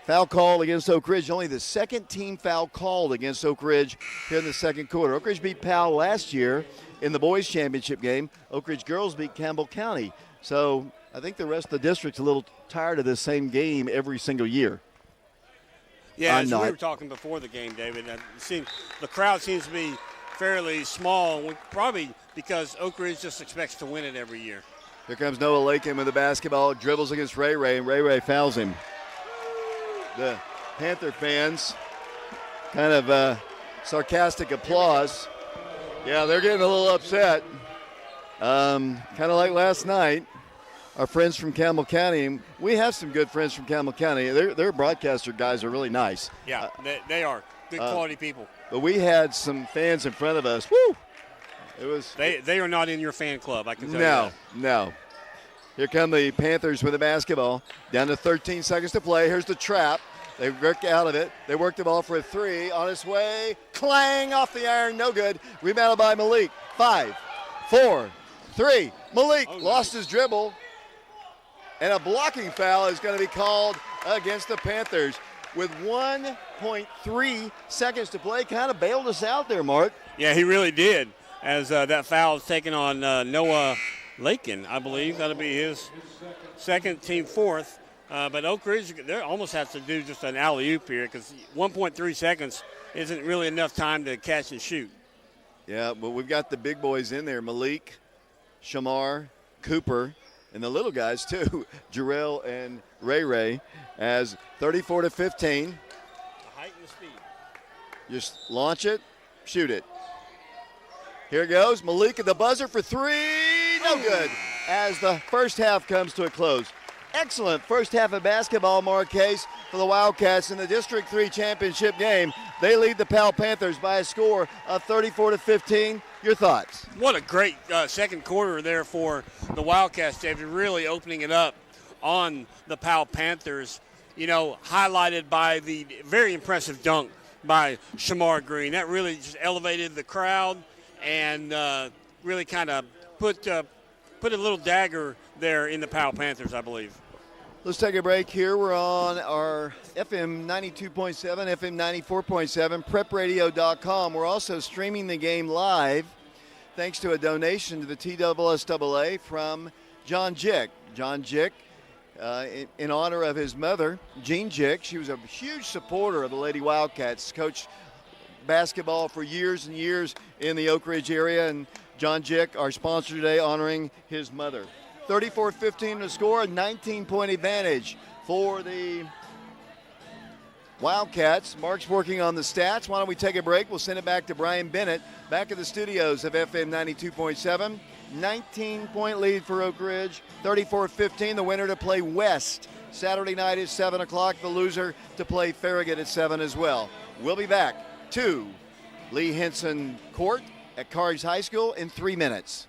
Foul call against Oak Ridge. Only the second team foul called against Oak Ridge here in the second quarter. Oak Ridge beat Powell last year in the boys' championship game. Oak Ridge girls beat Campbell County. So I think the rest of the district's a little tired of this same game every single year. Yeah, I'm as not. we were talking before the game, David, the crowd seems to be fairly small, probably because Oak Ridge just expects to win it every year. Here comes Noah Lakin with the basketball, dribbles against Ray Ray, and Ray Ray fouls him. The Panther fans kind of sarcastic applause. Yeah, they're getting a little upset. Kind of like last night. Our friends from Campbell County, we have some good friends from Campbell County. Their broadcaster guys are really nice. Yeah, they are good quality people. But we had some fans in front of us. Woo! It was. They are not in your fan club, I can tell you that. No. Here come the Panthers with the basketball. Down to 13 seconds to play. Here's the trap. They work out of it. They work the ball for a three. On its way. Clang off the iron. No good. Rebounded by Malik. 5, 4, 3. Malik lost his dribble. And a blocking foul is going to be called against the Panthers. With 1.3 seconds to play, kind of bailed us out there, Mark. Yeah, he really did. As that foul is taken on Noah Lakin, I believe. That'll be his second, team fourth. But Oak Ridge, they almost have to do just an alley-oop here because 1.3 seconds isn't really enough time to catch and shoot. Yeah, but we've got the big boys in there, Malik, Shamar, Cooper, and the little guys too, Jarrell and Ray Ray, as 34-15. The height and the speed. Just launch it, shoot it. Here it goes. Malik at the buzzer for three. No good. As the first half comes to a close. Excellent first half of basketball, Marquez, for the Wildcats in the District 3 championship game. They lead the Powell Panthers by a score of 34-15. Your thoughts? What a great second quarter there for the Wildcats, David, really opening it up on the Powell Panthers, highlighted by the very impressive dunk by Shamar Green. That really just elevated the crowd and really kind of put a little dagger there in the Powell Panthers, I believe. Let's take a break here. We're on our FM 92.7, FM 94.7, prepradio.com. We're also streaming the game live thanks to a donation to the TSSAA from John Jick. John Jick, in honor of his mother, Jean Jick. She was a huge supporter of the Lady Wildcats, coached basketball for years and years in the Oak Ridge area, and John Jick, our sponsor today, honoring his mother. 34-15 to score, a 19-point advantage for the Wildcats. Mark's working on the stats. Why don't we take a break? We'll send it back to Brian Bennett, back at the studios of FM 92.7. 19-point lead for Oak Ridge, 34-15. The winner to play West Saturday night at 7 o'clock. The loser to play Farragut at 7 as well. We'll be back to Lee Henson Court at Cards High School in 3 minutes.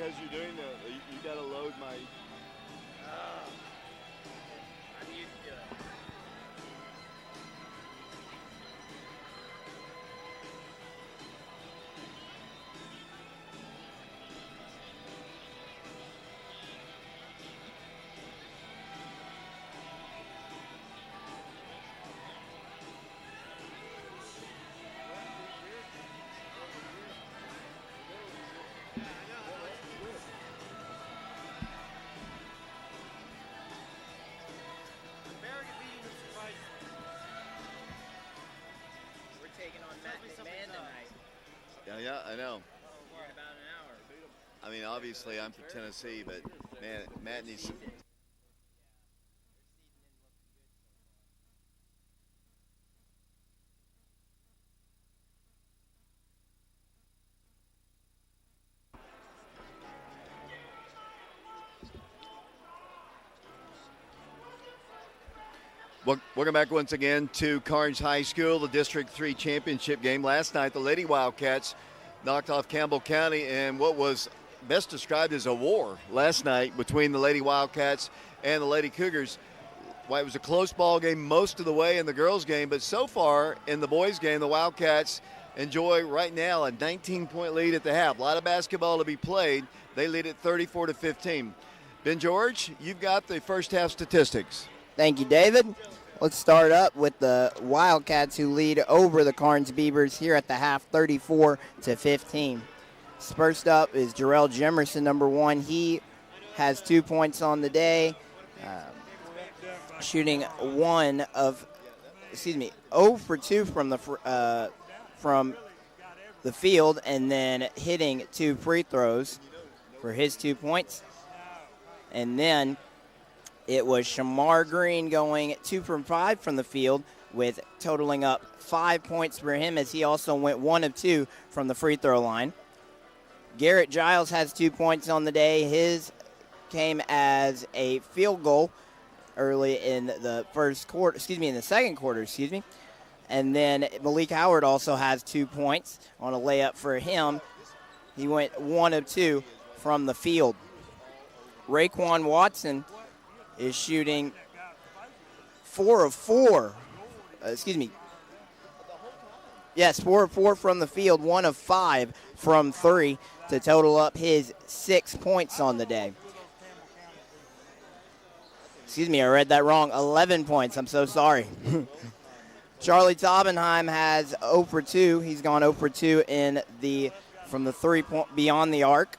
because you're doing you got to load my. I'm used to it. Yeah, I know. Here in about an hour. I mean, obviously I'm from Tennessee, but man, Matt needs some. Welcome back once again to Carnes High School, the District 3 championship game. Last night, the Lady Wildcats knocked off Campbell County in what was best described as a war last night between the Lady Wildcats and the Lady Cougars. Well, it was a close ball game most of the way in the girls' game, but so far in the boys' game, the Wildcats enjoy right now a 19-point lead at the half. A lot of basketball to be played. They lead at 34-15. Ben George, you've got the first half statistics. Thank you, David. Let's start up with the Wildcats, who lead over the Carnes Beavers here at the half, 34-15. First up is Jarrell Jemerson, number 1. He has 2 points on the day, shooting 0 for 2 from the field, and then hitting 2 free throws for his 2 points. And then it was Shamar Green going 2 from 5 from the field, with totaling up 5 points for him, as he also went 1 of 2 from the free throw line. Garrett Giles has 2 points on the day. His came as a field goal early in the second quarter. And then Malik Howard also has 2 points on a layup for him. He went 1 of 2 from the field. Raekwon Watson is shooting 4 of 4. 4 of 4 from the field, 1 of 5 from 3 to total up his 6 points on the day. I read that wrong. 11 points. I'm so sorry. Charlie Taubenheim has 0 for 2. He's gone 0 for 2 from the 3-point beyond the arc.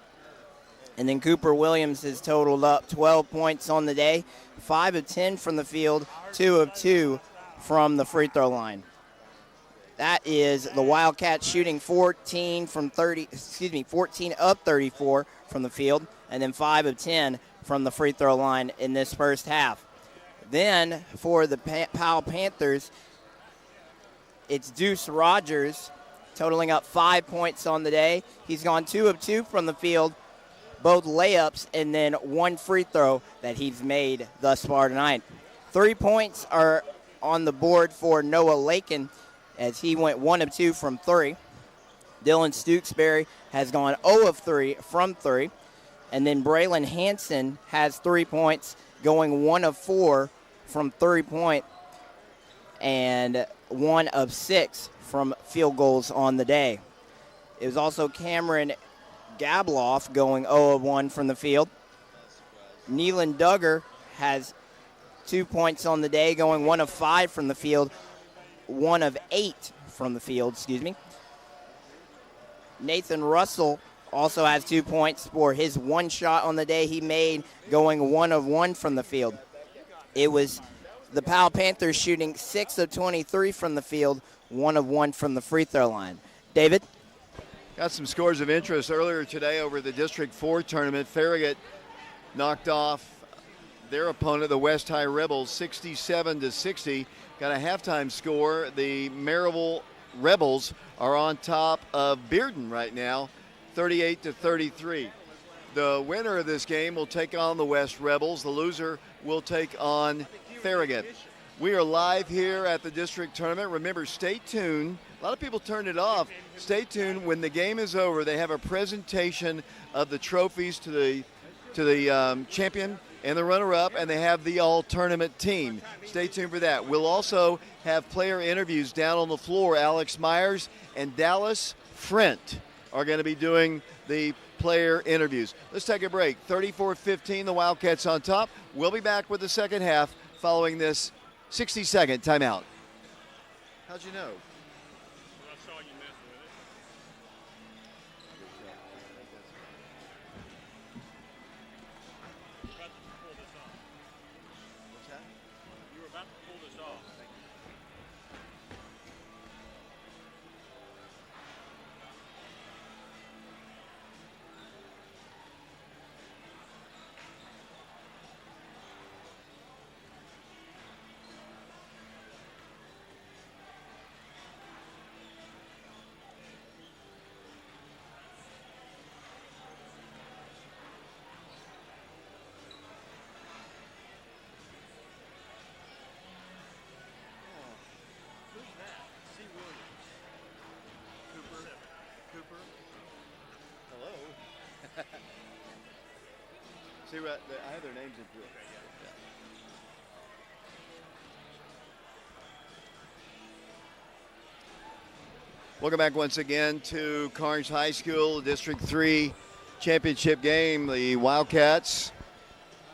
And then Cooper Williams has totaled up 12 points on the day, 5 of 10 from the field, 2 of 2 from the free throw line. That is the Wildcats shooting 14 of 34 from the field, and then 5 of 10 from the free throw line in this first half. Then for the Powell Panthers, it's Deuce Rogers, totaling up 5 points on the day. He's gone 2 of 2 from the field, both layups, and then 1 free throw that he's made thus far tonight. 3 points are on the board for Noah Lakin, as he went 1 of 2 from 3. Dylan Stooksbury has gone 0 of 3 from 3. And then Braylon Hansen has 3 points, going 1 of 4 from 3-point, and 1 of 6 from field goals on the day. It was also Cameron Gabloff going 0 of 1 from the field. Neelan Duggar has 2 points on the day, going 1 of 5 from the field, 1 of 8 from the field, Nathan Russell also has 2 points for his 1 shot on the day he made, going 1 of 1 from the field. It was the Powell Panthers shooting 6 of 23 from the field, 1 of 1 from the free throw line. David? Got some scores of interest earlier today over the District 4 tournament. Farragut knocked off their opponent, the West High Rebels, 67-60. Got a halftime score. The Maryville Rebels are on top of Bearden right now, 38-33. The winner of this game will take on the West Rebels. The loser will take on Farragut. We are live here at the district tournament. Remember, stay tuned A lot of people turned it off. Stay tuned. When the game is over, they have a presentation of the trophies to the champion and the runner-up, and they have the all-tournament team. Stay tuned for that. We'll also have player interviews down on the floor. Alex Myers and Dallas Frent are going to be doing the player interviews. Let's take a break. 34-15, the Wildcats on top. We'll be back with the second half following this 60-second timeout. How'd you know? I saw you messing with it. You were about to pull this off. See, I have their names in blue. Welcome back once again to Carnes High School District 3 championship game. The Wildcats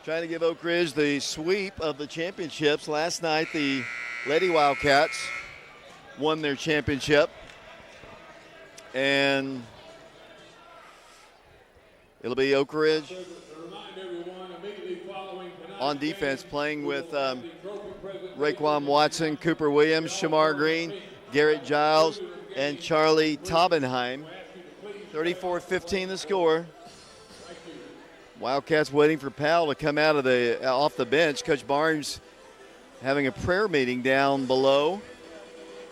trying to give Oak Ridge the sweep of the championships. Last night, the Lady Wildcats won their championship. And it'll be Oak Ridge on defense, playing with Raekwon Watson, Cooper Williams, Shamar Green, Garrett Giles, and Charlie Taubenheim. 34-15 the score. Wildcats waiting for Powell to come out of off the bench. Coach Barnes having a prayer meeting down below.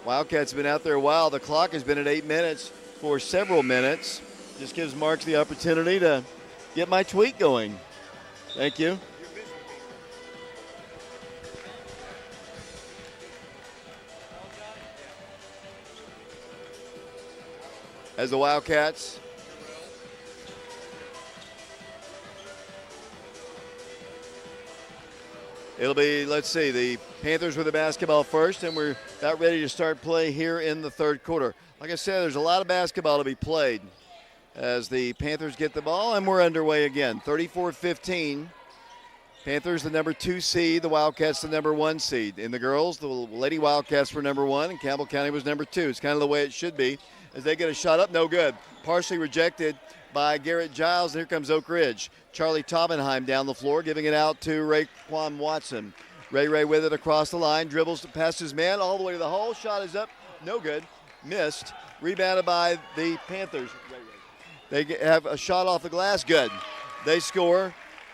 Wildcats have been out there a while. The clock has been at 8 minutes for several minutes. Just gives Marks the opportunity to get my tweet going. Thank you. As the Wildcats it'll be, let's see, the Panthers with the basketball first, and we're about ready to start play here in the third quarter. Like I said, there's a lot of basketball to be played as the Panthers get the ball, and we're underway again. 34-15. Panthers the number 2 seed, the Wildcats the number 1 seed. In the girls, the Lady Wildcats were number 1, and Campbell County was number 2. It's kind of the way it should be. As they get a shot up, no good. Partially rejected by Garrett Giles. And here comes Oak Ridge. Charlie Taubenheim down the floor, giving it out to Raekwon Watson. Ray with it across the line, dribbles past his man all the way to the hole. Shot is up, no good. Missed. Rebounded by the Panthers. They have a shot off the glass, good. They score.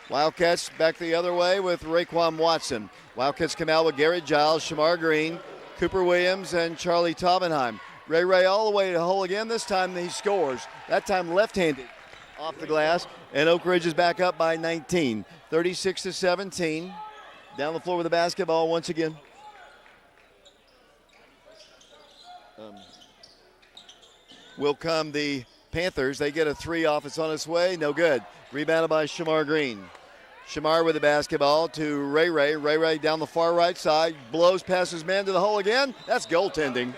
Wildcats back the other way with Raekwon Watson. Wildcats come out with Garrett Giles, Shamar Green, Cooper Williams, and Charlie Taubenheim. Ray all the way to the hole again. This time he scores. That time left-handed off the glass. And Oak Ridge is back up by 19. 36-17. Down the floor with the basketball once again. Will come the Panthers. They get a 3 off. It's on its way. No good. Rebounded by Shamar Green. Shamar with the basketball to Ray. Ray down the far right side. Blows past his man to the hole again. That's goaltending.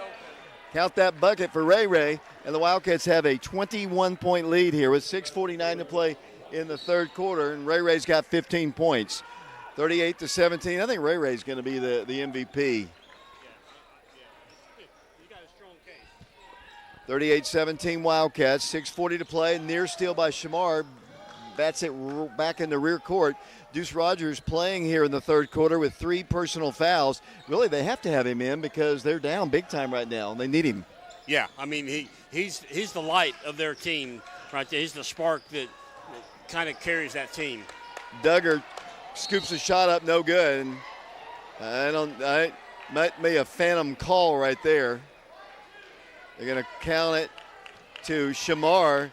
Count that bucket for Ray. And the Wildcats have a 21-point lead here with 6:49 to play in the third quarter. And Ray's got 15 points. 38-17. I think Ray's going to be the MVP. 38-17 Wildcats. 6:40 to play. Near steal by Shamar. Bats it back in the rear court. Deuce Rogers playing here in the third quarter with 3 personal fouls. Really, they have to have him in because they're down big time right now, and they need him. Yeah, I mean, he's the light of their team right there. He's the spark that kind of carries that team. Duggar scoops a shot up, no good. And might be a phantom call right there. They're going to count it to Shamar.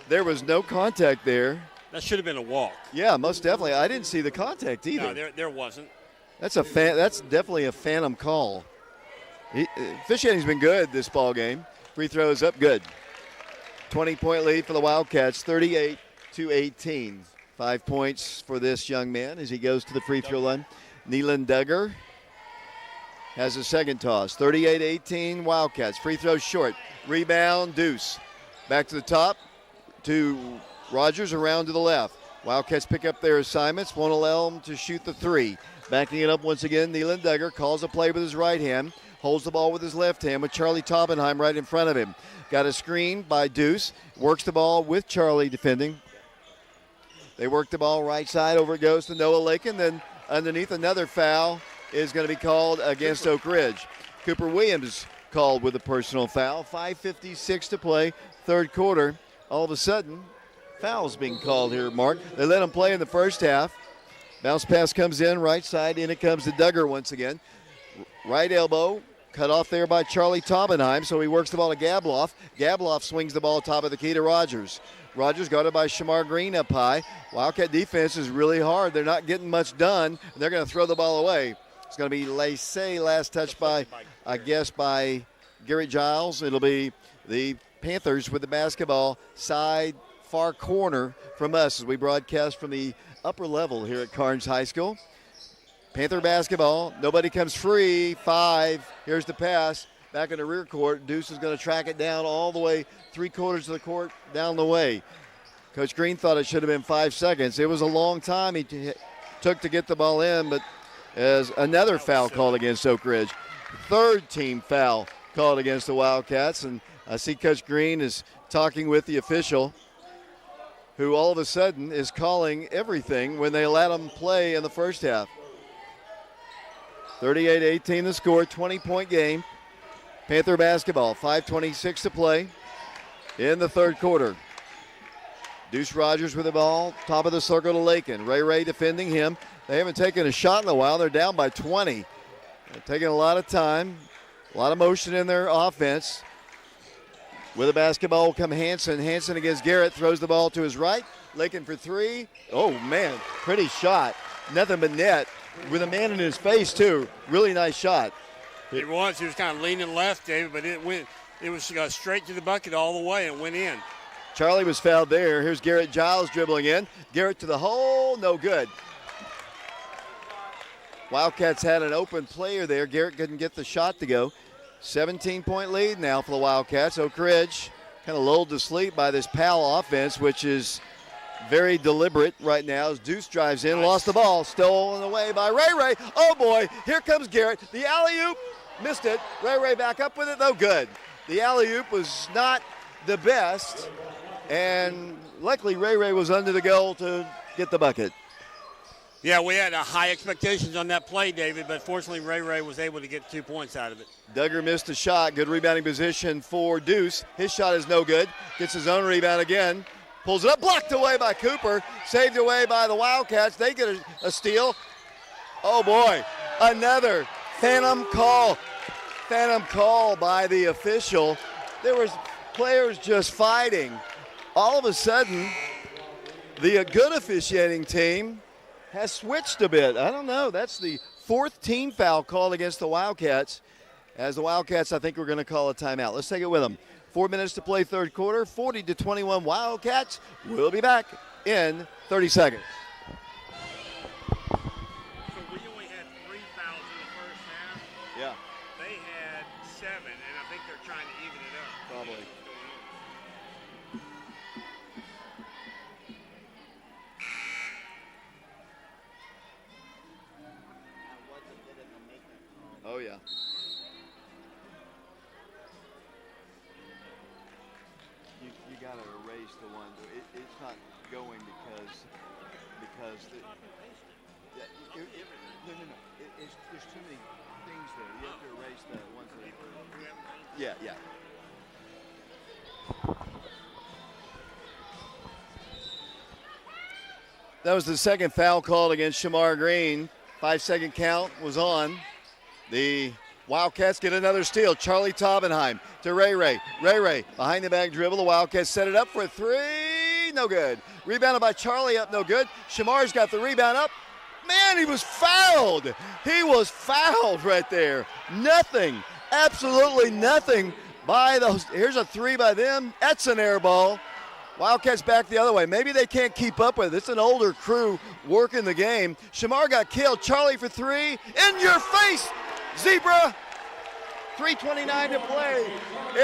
There was no contact there. That should have been a walk. Yeah, most definitely. I didn't see the contact either. No, there wasn't. That's definitely a phantom call. Officiating's been good this ball game. Free throws up, good. 20-point lead for the Wildcats, 38-18. 5 points for this young man as he goes to the free throw line. Neelan Duggar has a second toss. 38-18 Wildcats. Free throw short. Rebound, Deuce. Back to the top to Rogers, around to the left. Wildcats pick up their assignments. Won't allow them to shoot the three. Backing it up once again, Neelan Duggar calls a play with his right hand. Holds the ball with his left hand with Charlie Toppenheim right in front of him. Got a screen by Deuce. Works the ball with Charlie defending. They work the ball right side. Over it goes to Noah Lakin. Then underneath, another foul is going to be called against Oak Ridge. Cooper Williams called with a personal foul. 5:56 to play, third quarter. All of a sudden, fouls being called here, Mark. They let him play in the first half. Bounce pass comes in, right side. In it comes to Duggar once again. Right elbow, cut off there by Charlie Toppenheim, so he works the ball to Gabloff. Gabloff swings the ball top of the key to Rogers. Rogers guarded by Shamar Green up high. Wildcat defense is really hard. They're not getting much done, and they're going to throw the ball away. It's going to be Lacey, last touch by Garrett Giles. It'll be the Panthers with the basketball, side far corner from us as we broadcast from the upper level here at Carnes High School. Panther basketball, nobody comes free, 5. Here's the pass, back in the rear court. Deuce is going to track it down all the way, 3/4 of the court down the way. Coach Green thought it should have been 5 seconds. It was a long time he took to get the ball in, but as another foul called against Oak Ridge. Third team foul called against the Wildcats, and I see Coach Green is talking with the official, who all of a sudden is calling everything when they let him play in the first half. 38-18 the score, 20-point game. Panther basketball, 5:26 to play in the third quarter. Deuce Rogers with the ball, top of the circle to Lakin. Ray defending him. They haven't taken a shot in a while. They're down by 20. They're taking a lot of time, a lot of motion in their offense. With the basketball will come Hanson. Hanson against Garrett, throws the ball to his right. Lakin for three. Oh, man, pretty shot. Nothing but net. With a man in his face, too. Really nice shot. It was. He was kind of leaning left, David, but it was straight to the bucket all the way and went in. Charlie was fouled there. Here's Garrett Giles dribbling in. Garrett to the hole, no good. Wildcats had an open player there. Garrett couldn't get the shot to go. 17-point lead now for the Wildcats. Oak Ridge kind of lulled to sleep by this Powell offense, which is very deliberate right now as Deuce drives in, lost the ball, stolen away by Ray. Oh, boy, here comes Garrett. The alley-oop, missed it. Ray back up with it, though, good. The alley-oop was not the best, and luckily Ray was under the goal to get the bucket. Yeah, we had high expectations on that play, David, but fortunately Ray was able to get 2 points out of it. Duggar missed a shot. Good rebounding position for Deuce. His shot is no good. Gets his own rebound again. Pulls it up, blocked away by Cooper. Saved away by the Wildcats. They get a steal. Oh, boy. Another phantom call. Phantom call by the official. There was players just fighting. All of a sudden, the good officiating team has switched a bit. I don't know. That's the fourth team foul called against the Wildcats. As the Wildcats, I think we're going to call a timeout. Let's take it with them. 4 minutes to play third quarter, 40-21 Wildcats. We'll be back in 30 seconds. So we only had 3 fouls in the first half. Yeah. They had 7, and I think they're trying to even it up. Probably. Oh, yeah. You got to erase the one. It's not going because no. There's too many things there. You have to erase the ones that. Yeah. That was the second foul called against Shamar Green. 5-second count was on. The Wildcats get another steal. Charlie Toppenheim to Ray. Ray behind the back dribble. The Wildcats set it up for a three. No good. Rebounded by Charlie, up no good. Shamar's got the rebound up. Man, he was fouled. He was fouled right there. Nothing. absolutely nothing by those. Here's a three by them. That's an air ball. Wildcats back the other way. Maybe they can't keep up with it. It's an older crew working the game. Shamar got killed. Charlie for three. In your face, Zebra. 3:29 to play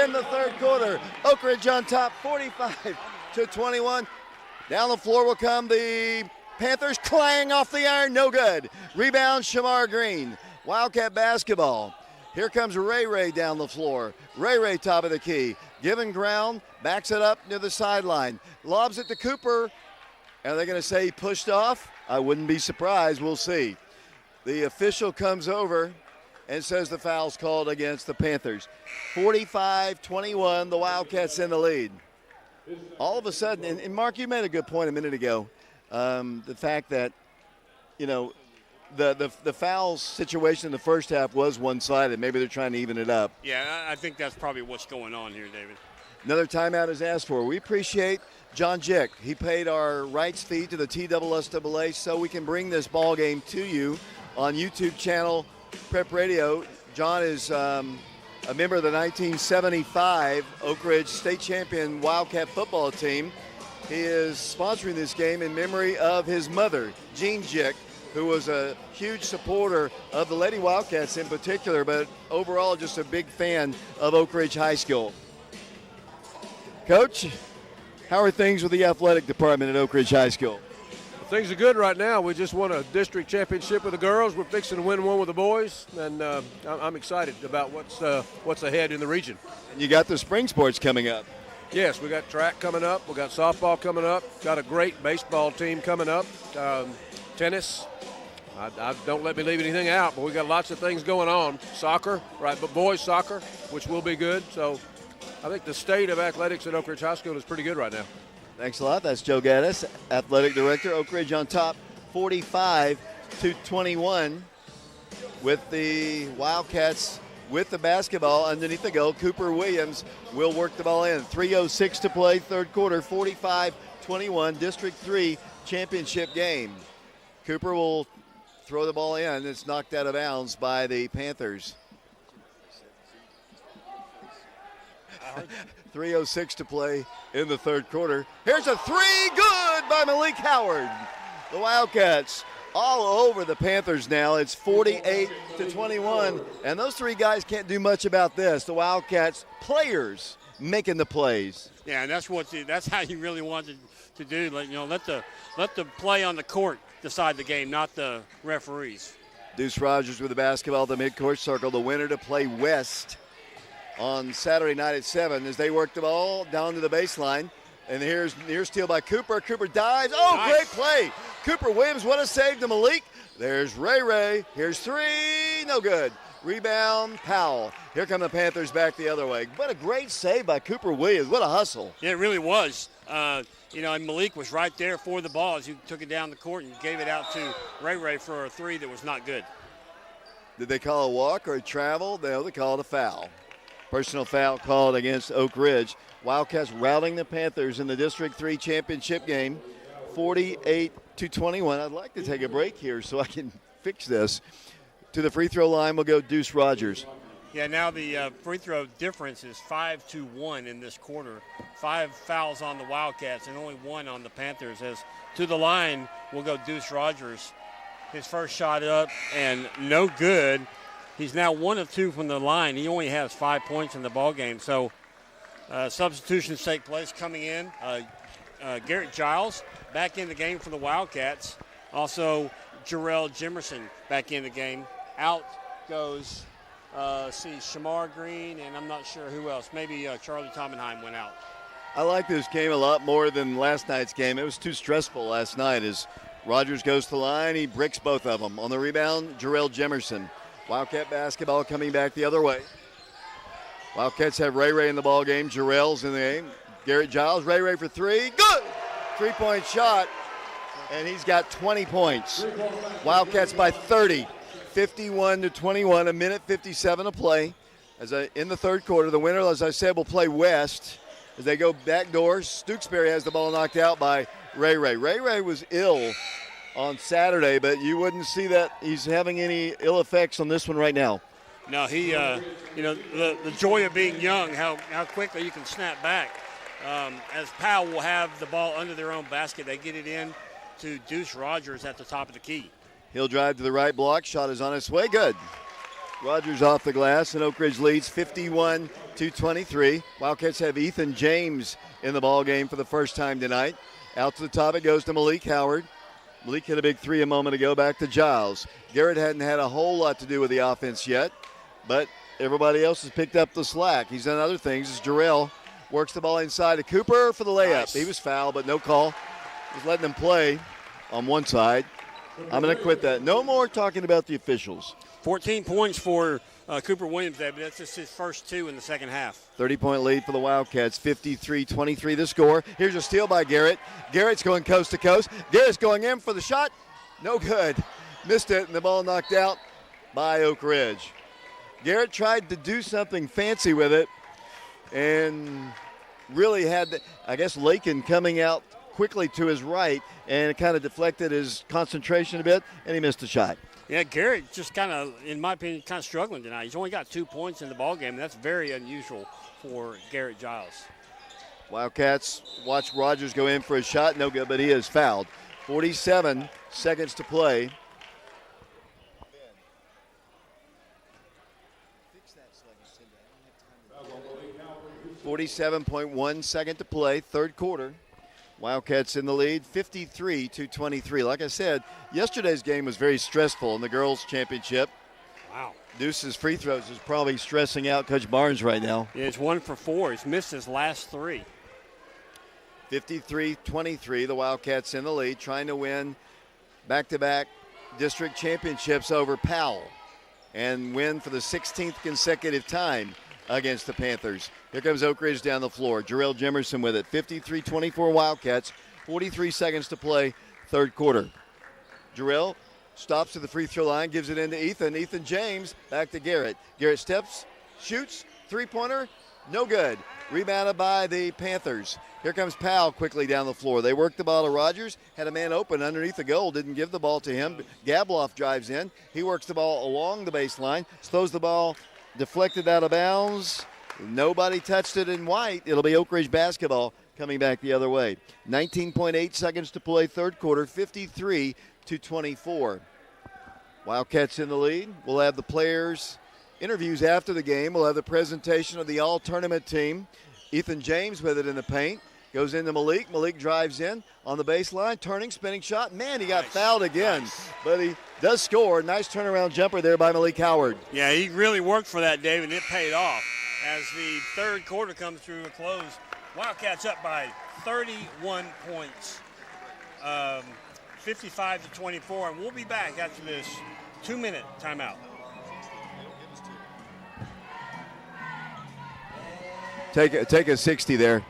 in the third quarter. Oak Ridge on top, 45-21. Down the floor will come the Panthers. Clang off the iron, no good. Rebound, Shamar Green. Wildcat basketball. Here comes Ray down the floor. Ray top of the key. Giving ground, backs it up near the sideline. Lobs it to Cooper. Are they going to say he pushed off? I wouldn't be surprised. We'll see. The official comes over and says the foul's called against the Panthers. 45-21, the Wildcats in the lead. All of a sudden, and Mark, you made a good point a minute ago. The fact that, you know, the foul situation in the first half was one-sided. Maybe they're trying to even it up. Yeah, I think that's probably what's going on here, David. Another timeout is asked for. We appreciate John Jick. He paid our rights fee to the TSSAA so we can bring this ball game to you on YouTube channel Prep Radio. John is a member of the 1975 Oak Ridge State Champion Wildcat football team. He is sponsoring this game in memory of his mother, Jean Jick, who was a huge supporter of the Lady Wildcats in particular, but overall just a big fan of Oak Ridge High School. Coach, how are things with the athletic department at Oak Ridge High School? Things are good right now. We just won a district championship with the girls. We're fixing to win one with the boys, and I'm excited about what's ahead in the region. And you got the spring sports coming up. Yes, we got track coming up. We got softball coming up. Got a great baseball team coming up. Tennis. I don't let me leave anything out, but we got lots of things going on. Soccer, right? But boys soccer, which will be good. So I think the state of athletics at Oak Ridge High School is pretty good right now. Thanks a lot. That's Joe Gaddis, athletic director. Oak Ridge on top, 45-21, with the Wildcats with the basketball underneath the goal. Cooper Williams will work the ball in. 3:06 to play, third quarter, 45-21, District 3 championship game. Cooper will throw the ball in. It's knocked out of bounds by the Panthers. 3:06 to play in the third quarter. Here's a three, good by Malik Howard. The Wildcats all over the Panthers now. It's 48-21, and those three guys can't do much about this. The Wildcats players making the plays. Yeah, and that's how you really want to do. Let the play on the court decide the game, not the referees. Deuce Rogers with the basketball at the midcourt circle. The winner to play West on Saturday night at 7 as they work the ball down to the baseline. And here's near steal by Cooper. Cooper dives. Oh, nice. Great play. Cooper Williams, what a save to Malik. There's Ray. Here's three. No good. Rebound, Powell. Here come the Panthers back the other way. What a great save by Cooper Williams. What a hustle. Yeah, it really was. And Malik was right there for the ball as he took it down the court and gave it out to Ray for a three that was not good. Did they call a walk or a travel? No, they called a foul. Personal foul called against Oak Ridge. Wildcats routing the Panthers in the District 3 championship game, 48-21. I'd like to take a break here so I can fix this. To the free throw line will go Deuce Rogers. Yeah, now the free throw difference is 5-1 in this quarter. 5 fouls on the Wildcats and only 1 on the Panthers. As to the line will go Deuce Rogers. His first shot up and no good. He's now 1 of 2 from the line. He only has 5 points in the ball game. So substitutions take place coming in. Garrett Giles back in the game for the Wildcats. Also, Jarrell Jimerson back in the game. Out goes, Shamar Green, and I'm not sure who else. Maybe Charlie Tomenheim went out. I like this game a lot more than last night's game. It was too stressful last night as Rogers goes to the line. He bricks both of them. On the rebound, Jarrell Jimerson. Wildcat basketball coming back the other way. Wildcats have Ray in the ball game. Jarrell's in the game. Garrett Giles, Ray for three. Good! 3-point shot, and he's got 20 points. Wildcats by 30, 51-21, a minute 57 to play. In the third quarter, the winner, as I said, will play West. As they go back doors, Stooksbury has the ball knocked out by Ray. Ray was ill on Saturday, but you wouldn't see that he's having any ill effects on this one right now. No, he, the joy of being young, how quickly you can snap back. As Powell will have the ball under their own basket, they get it in to Deuce Rogers at the top of the key. He'll drive to the right block. Shot is on its way. Good. Rogers off the glass, and Oak Ridge leads 51-23. Wildcats have Ethan James in the ball game for the first time tonight. Out to the top it goes to Malik Howard. Malik hit a big three a moment ago. Back to Giles. Garrett hadn't had a whole lot to do with the offense yet, but everybody else has picked up the slack. He's done other things as Jarrell works the ball inside to Cooper for the layup. Nice. He was fouled, but no call. Just letting them play on one side. I'm going to quit that. No more talking about the officials. 14 points for Cooper Williams there, but that's just his first 2 in the second half. 30-point lead for the Wildcats, 53-23 the score. Here's a steal by Garrett. Garrett's going coast to coast. Garrett's going in for the shot. No good. Missed it, and the ball knocked out by Oak Ridge. Garrett tried to do something fancy with it and really had, Lakin coming out quickly to his right, and it kind of deflected his concentration a bit, and he missed a shot. Yeah, Garrett just kind of, in my opinion, kind of struggling tonight. He's only got 2 points in the ballgame, and that's very unusual for Garrett Giles. Wildcats watch Rogers go in for a shot. No good, but he is fouled. 47 seconds to play. 47.1 second to play, third quarter. Wildcats in the lead, 53-23. Like I said, yesterday's game was very stressful in the girls' championship. Wow. Deuce's free throws is probably stressing out Coach Barnes right now. Yeah, it's 1 for 4. He's missed his last 3. 53-23, the Wildcats in the lead, trying to win back-to-back district championships over Powell and win for the 16th consecutive time against the Panthers. Here comes Oak Ridge down the floor. Jarrell Jimerson with it. 53-24 Wildcats. 43 seconds to play, third quarter. Jarrell stops to the free throw line, gives it into Ethan. Ethan James back to Garrett. Garrett steps, shoots, three-pointer, no good. Rebounded by the Panthers. Here comes Powell quickly down the floor. They work the ball to Rogers. Had a man open underneath the goal. Didn't give the ball to him. Gabloff drives in. He works the ball along the baseline. Throws the ball deflected out of bounds. Nobody touched it in white. It'll be Oak Ridge basketball coming back the other way. 19.8 seconds to play, third quarter, 53-24. Wildcats in the lead. We'll have the players' interviews after the game. We'll have the presentation of the all-tournament team. Ethan James with it in the paint. Goes into Malik. Malik drives in on the baseline, turning, spinning shot. Man, he got fouled again, but he does score. Nice turnaround jumper there by Malik Howard. Yeah, he really worked for that, Dave, and it paid off. As the third quarter comes through a close, Wildcats up by 31 points, 55-24, and we'll be back after this 2-minute timeout. Take a 60 there.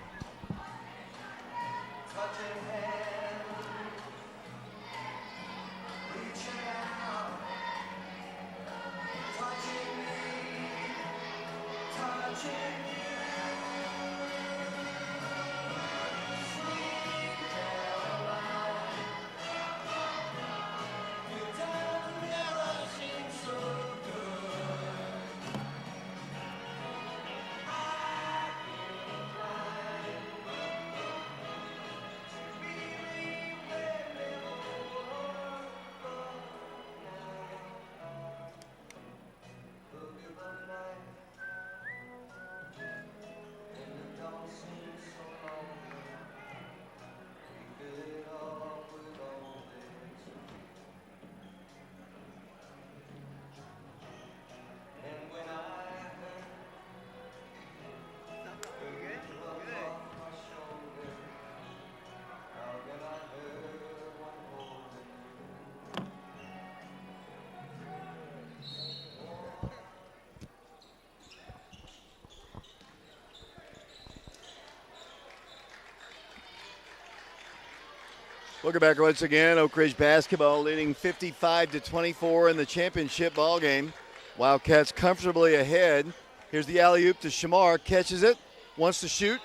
Welcome back once again. Oak Ridge basketball leading 55-24 in the championship ball game. Wildcats comfortably ahead. Here's the alley-oop to Shamar. Catches it. Wants to shoot.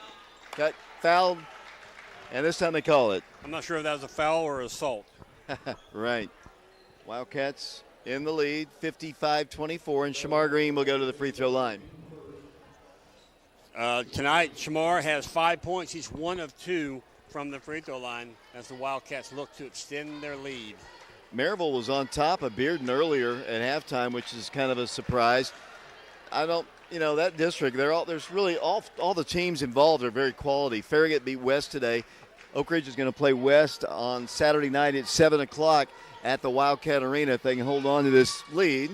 Got fouled. And this time they call it. I'm not sure if that was a foul or assault. Right. Wildcats in the lead, 55-24, and Shamar Green will go to the free throw line. Tonight, Shamar has 5 points. He's 1 of 2 from the free throw line as the Wildcats look to extend their lead. Maryville was on top of Bearden earlier at halftime, which is kind of a surprise. That district, there's really all the teams involved are very quality. Farragut beat West today. Oak Ridge is going to play West on Saturday night at 7 o'clock at the Wildcat Arena if they can hold on to this lead.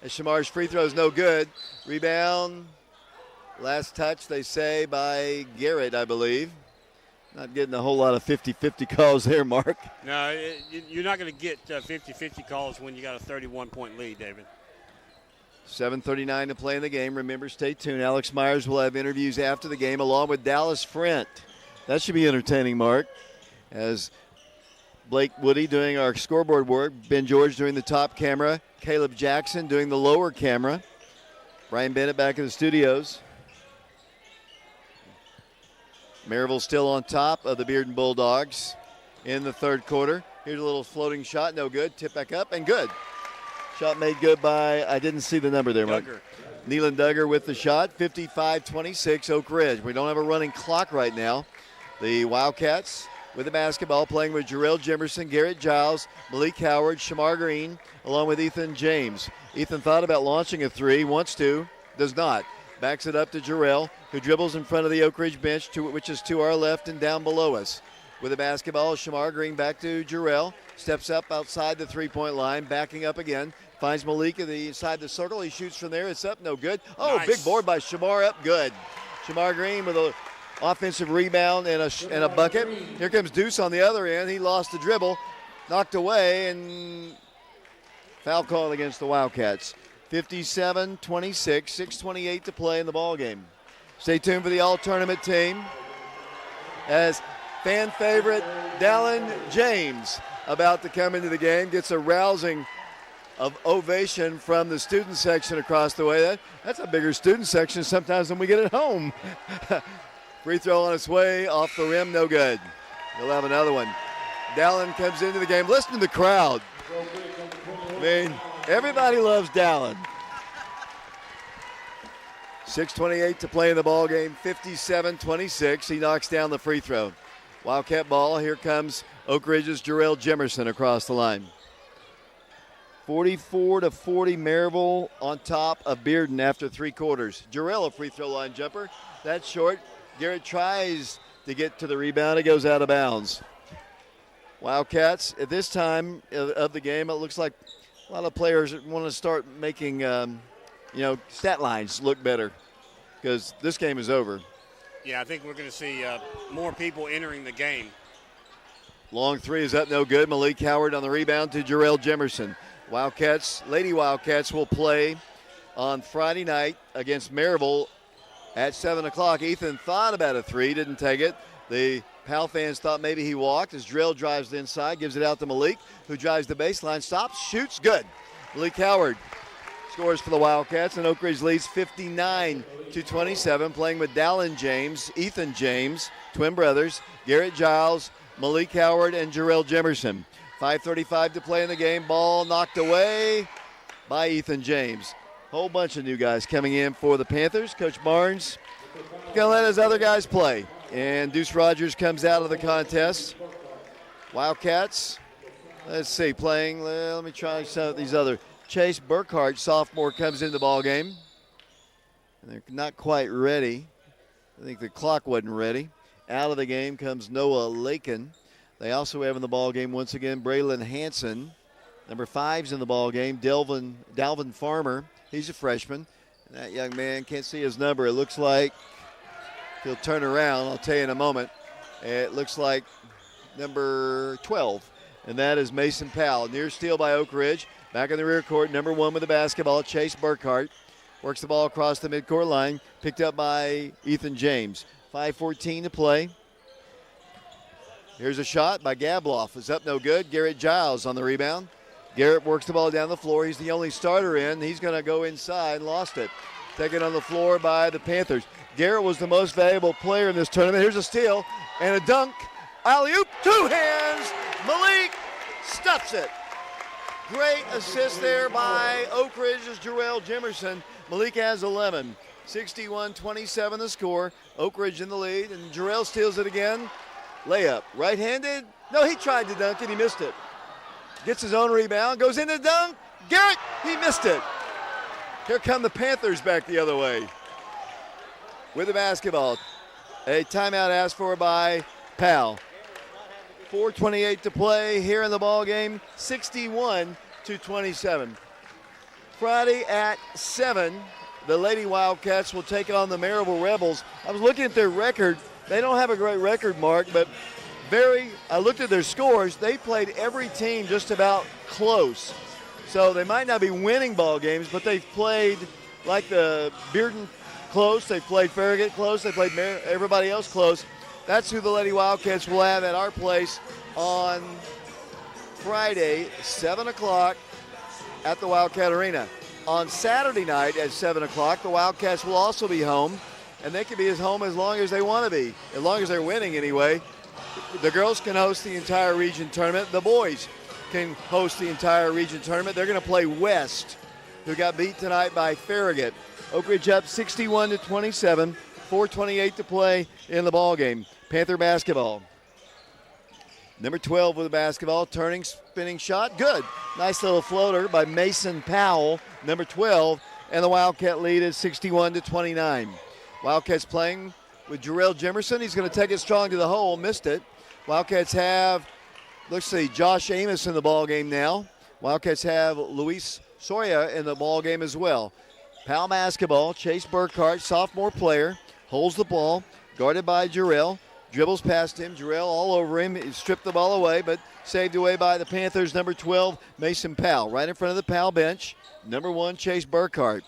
As Shamar's free throw is no good. Rebound, last touch, they say, by Garrett, I believe. Not getting a whole lot of 50-50 calls there, Mark. No, you're not going to get 50-50 calls when you got a 31-point lead, David. 7:39 to play in the game. Remember, stay tuned. Alex Myers will have interviews after the game along with Dallas Frent. That should be entertaining, Mark. As Blake Woody doing our scoreboard work, Ben George doing the top camera, Caleb Jackson doing the lower camera, Brian Bennett back in the studios. Maryville still on top of the Bearden Bulldogs in the third quarter. Here's a little floating shot, no good. Tip back up and good. Shot made good by, I didn't see the number there, Mike. Neelan Duggar with the shot, 55-26 Oak Ridge. We don't have a running clock right now. The Wildcats with the basketball playing with Jarrell Jimerson, Garrett Giles, Malik Howard, Shamar Green, along with Ethan James. Ethan thought about launching a three, wants to, does not. Backs it up to Jarrell, who dribbles in front of the Oak Ridge bench, which is to our left and down below us. With the basketball, Shamar Green back to Jarrell. Steps up outside the three-point line, backing up again. Finds Malik inside the circle. He shoots from there. It's up, no good. Oh, nice. Big board by Shamar, up, good. Shamar Green with an offensive rebound and a bucket. Here comes Deuce on the other end. He lost the dribble, knocked away, and foul call against the Wildcats. 57-26, 6:28 to play in the ball game. Stay tuned for the all-tournament team as fan favorite Dallin James about to come into the game. Gets a rousing of ovation from the student section across the way. That's a bigger student section sometimes than we get at home. Free throw on its way, off the rim, no good. He'll have another one. Dallin comes into the game. Listen to the crowd. I mean, everybody loves Dallin. 6:28 to play in the ball game, 57-26. He knocks down the free throw. Wildcat ball. Here comes Oak Ridge's Jarrell Jimerson across the line. 44-40, Maryville on top of Bearden after three quarters. Jarrell, a free throw line jumper. That's short. Garrett tries to get to the rebound. It goes out of bounds. Wildcats, at this time of the game, it looks like a lot of players want to start making, stat lines look better because this game is over. Yeah, I think we're going to see more people entering the game. Long three is up, no good. Malik Howard on the rebound to Jarrell Jimerson. Lady Wildcats will play on Friday night against Maryville at 7 o'clock. Ethan thought about a three, didn't take it. The Powell fans thought maybe he walked as Jarrell drives the inside, gives it out to Malik, who drives the baseline, stops, shoots, good. Malik Howard scores for the Wildcats, and Oak Ridge leads 59-27, playing with Dallin James, Ethan James, twin brothers, Garrett Giles, Malik Howard, and Jarrell Jimerson. 5:35 to play in the game. Ball knocked away by Ethan James. Whole bunch of new guys coming in for the Panthers. Coach Barnes going to let his other guys play. And Deuce Rogers comes out of the contest. Wildcats, let's see, playing. Let me try some of these other. Chase Burkhart, sophomore, comes into the ball game. And they're not quite ready. I think the clock wasn't ready. Out of the game comes Noah Lakin. They also have in the ball game once again Braylon Hansen. Number 5's in the ball game. Dalvin Farmer. He's a freshman. And that young man, can't see his number. It looks like he'll turn around. I'll tell you in a moment. It looks like number 12. And that is Mason Powell. Near steal by Oak Ridge. Back in the rear court. Number 1 with the basketball. Chase Burkhart. Works the ball across the midcourt line. Picked up by Ethan James. 5:14 to play. Here's a shot by Gabloff. It's up, no good. Garrett Giles on the rebound. Garrett works the ball down the floor. He's the only starter in. He's going to go inside. Lost it. Taken on the floor by the Panthers. Garrett was the most valuable player in this tournament. Here's a steal and a dunk. Alley-oop, 2 hands. Malik stuffs it. Great assist there by Oak Ridge's Jarrell Jimerson. Malik has 11. 61-27 the score. Oak Ridge in the lead, and Jarrell steals it again. Layup. Right-handed. No, he tried to dunk it. He missed it. Gets his own rebound. Goes into the dunk. Garrett, he missed it. Here come the Panthers back the other way with the basketball. A timeout asked for by Powell. 4:28 to play here in the ball game. 61-27. Friday at 7, the Lady Wildcats will take on the Maryville Rebels. I was looking at their record. They don't have a great record, Mark, but I looked at their scores. They played every team just about close. So they might not be winning ball games, but they've played like the Bearden close. They played Farragut close. They played everybody else close. That's who the Lady Wildcats will have at our place on Friday, 7 o'clock at the Wildcat Arena. On Saturday night at 7 o'clock, the Wildcats will also be home, and they can be as home as long as they want to be, as long as they're winning anyway. The girls can host the entire region tournament. The boys can host the entire region tournament. They're going to play West, who got beat tonight by Farragut. Oak Ridge up 61-27, 4:28 to play in the ball game. Panther basketball. Number 12 with the basketball, turning, spinning shot, good. Nice little floater by Mason Powell, number 12, and the Wildcat lead is 61-29. Wildcats playing with Jarrell Jimerson. He's going to take it strong to the hole, missed it. Wildcats have, let's see, Josh Amos in the ball game now. Wildcats have Luis Soria in the ball game as well. Powell basketball, Chase Burkhart, sophomore player, holds the ball, guarded by Jarrell. Dribbles past him. Jarrell all over him. He stripped the ball away, but saved away by the Panthers. Number 12, Mason Powell. Right in front of the Powell bench. Number 1, Chase Burkhart.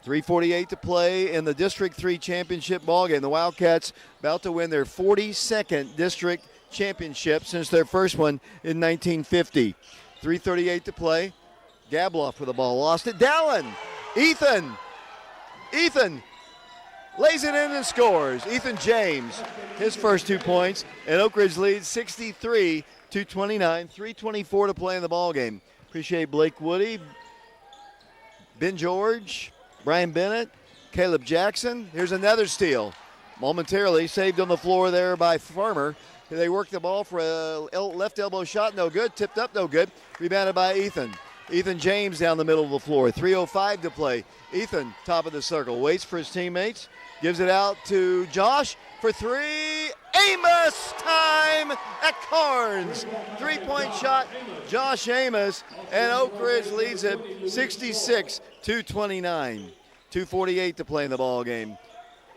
3:48 to play in the District 3 championship ballgame. The Wildcats about to win their 42nd district championship since their first one in 1950. 3:38 to play. Gabloff with the ball. Lost it. Dallin. Ethan lays it in and scores. Ethan James, his first 2 points, and Oak Ridge leads 63-29. 3:24 to play in the ball game. Appreciate Blake Woody, Ben George, Brian Bennett, Caleb Jackson. Here's another steal. Momentarily saved on the floor there by Farmer. They worked the ball for a left elbow shot, no good. Tipped up, no good. Rebounded by Ethan. Ethan James down the middle of the floor. 3:05 to play. Ethan, top of the circle, waits for his teammates. Gives it out to Josh for 3. Amos time at Carnes. 3-point shot, Josh Amos, and Oak Ridge leads it 66-29. 2:48 to play in the ball game.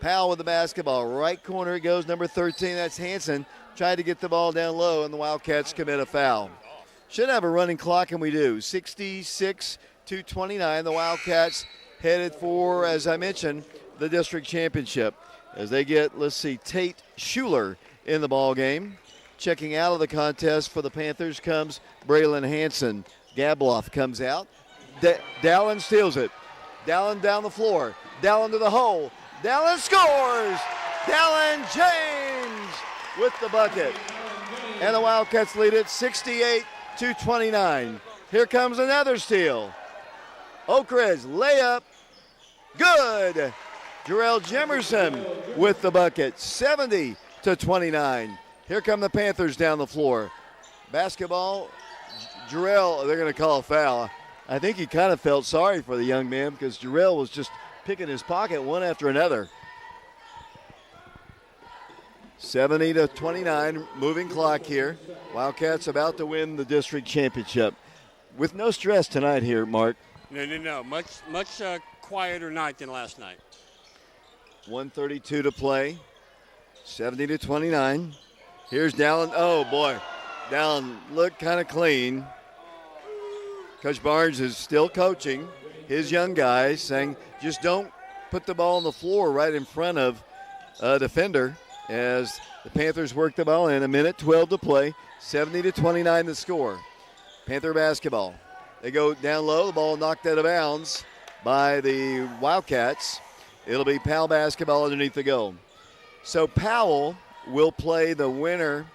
Powell with the basketball. Right corner it goes, number 13, that's Hanson. Tried to get the ball down low, and the Wildcats commit a foul. Should have a running clock, and we do. 66-29. The Wildcats headed for, as I mentioned, the district championship. As they get, let's see, Tate Schuler in the ball game. Checking out of the contest for the Panthers comes Braylon Hanson. Gabloff comes out. Dallin steals it. Dallin down the floor. Dallin to the hole. Dallin scores! Dallin James with the bucket. And the Wildcats lead it 68-29. Here comes another steal. Oak Ridge layup. Good. Jarrell Jimerson with the bucket. 70-29. Here come the Panthers down the floor. Basketball. Jarrell, they're going to call a foul. I think he kind of felt sorry for the young man because Jarrell was just picking his pocket one after another. 70-29, moving clock here. Wildcats about to win the district championship. With no stress tonight here, Mark. No. Much quieter night than last night. 1:32 to play. 70-29. Here's Dallin. Oh, boy. Dallin looked kind of clean. Coach Barnes is still coaching his young guys, saying just don't put the ball on the floor right in front of a defender as the Panthers work the ball in. 1:12 to play. 70-29 the score. Panther basketball. They go down low. The ball knocked out of bounds by the Wildcats. It'll be Powell basketball underneath the goal. So Powell will play the winner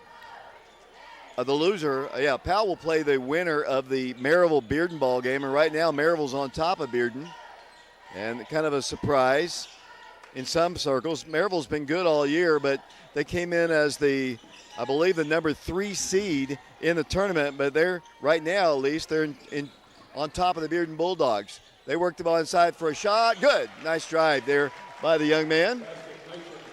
the loser, Powell will play the winner of the Maryville-Bearden ball game, and right now Maryville's on top of Bearden, and kind of a surprise in some circles. Maryville's been good all year, but they came in as I believe the number 3 seed in the tournament, but they're right now at least they're on top of the Bearden Bulldogs. They worked the ball inside for a shot. Good, nice drive there by the young man.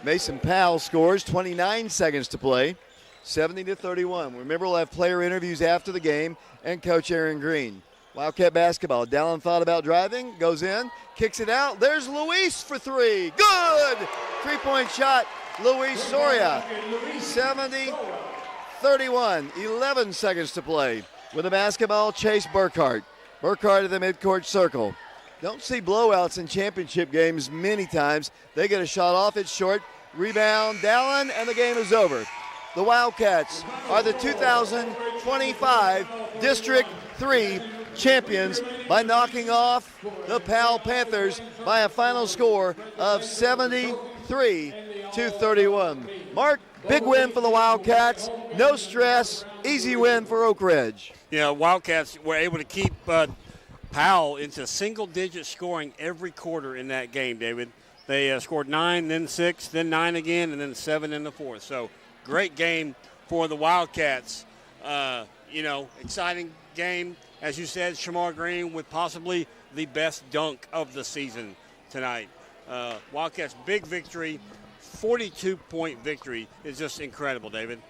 Mason Powell scores. 29 seconds to play. 70-31. Remember, we'll have player interviews after the game and Coach Aaron Green. Wildcat basketball. Dallin thought about driving, goes in, kicks it out. There's Luis for 3. Good! 3-point shot, Luis Soria. 70-31. 11 seconds to play. With the basketball, Chase Burkhart. Burkhart at the midcourt circle. Don't see blowouts in championship games many times. They get a shot off, it's short. Rebound, Dallin, and the game is over. The Wildcats are the 2025 District 3 champions by knocking off the Powell Panthers by a final score of 73-31. Mark, big win for the Wildcats. No stress, easy win for Oak Ridge. Yeah, Wildcats were able to keep Powell into single-digit scoring every quarter in that game, David. They scored 9, then 6, then 9 again, and then 7 in the fourth. So great game for the Wildcats. Exciting game. As you said, Shamar Green with possibly the best dunk of the season tonight. Wildcats' big victory, 42-point victory is just incredible, David.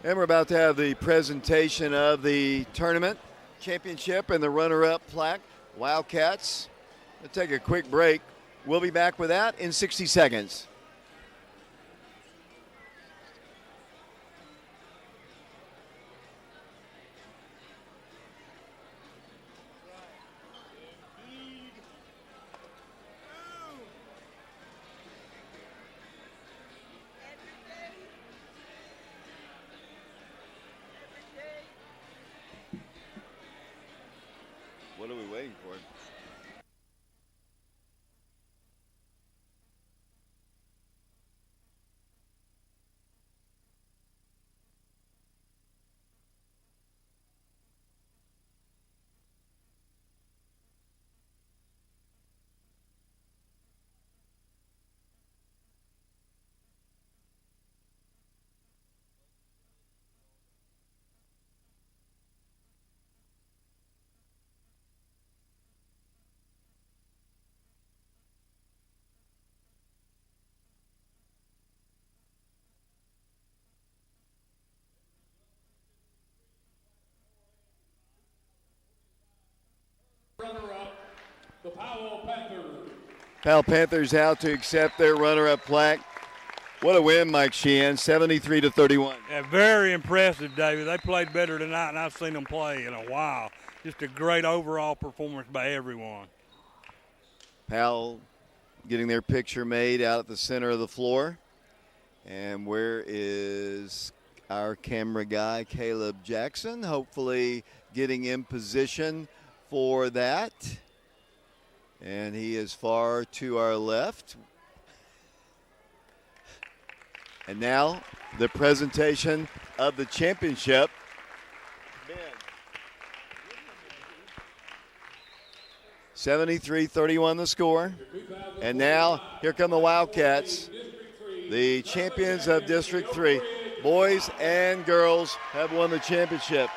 And we're about to have the presentation of the tournament championship and the runner-up plaque. Wildcats. We'll take a quick break. We'll be back with that in 60 seconds. What are we waiting for? Runner-up, the Powell Panthers. Powell Panthers out to accept their runner-up plaque. What a win, Mike Sheehan, 73-31. Yeah, very impressive, David. They played better tonight, and I've seen them play in a while. Just a great overall performance by everyone. Powell getting their picture made out at the center of the floor. And where is our camera guy, Caleb Jackson? Hopefully getting in position for that. And he is far to our left. And now the presentation of the championship. 73-31 the score. And now here come the Wildcats, the champions of District 3. Boys and girls have won the championship.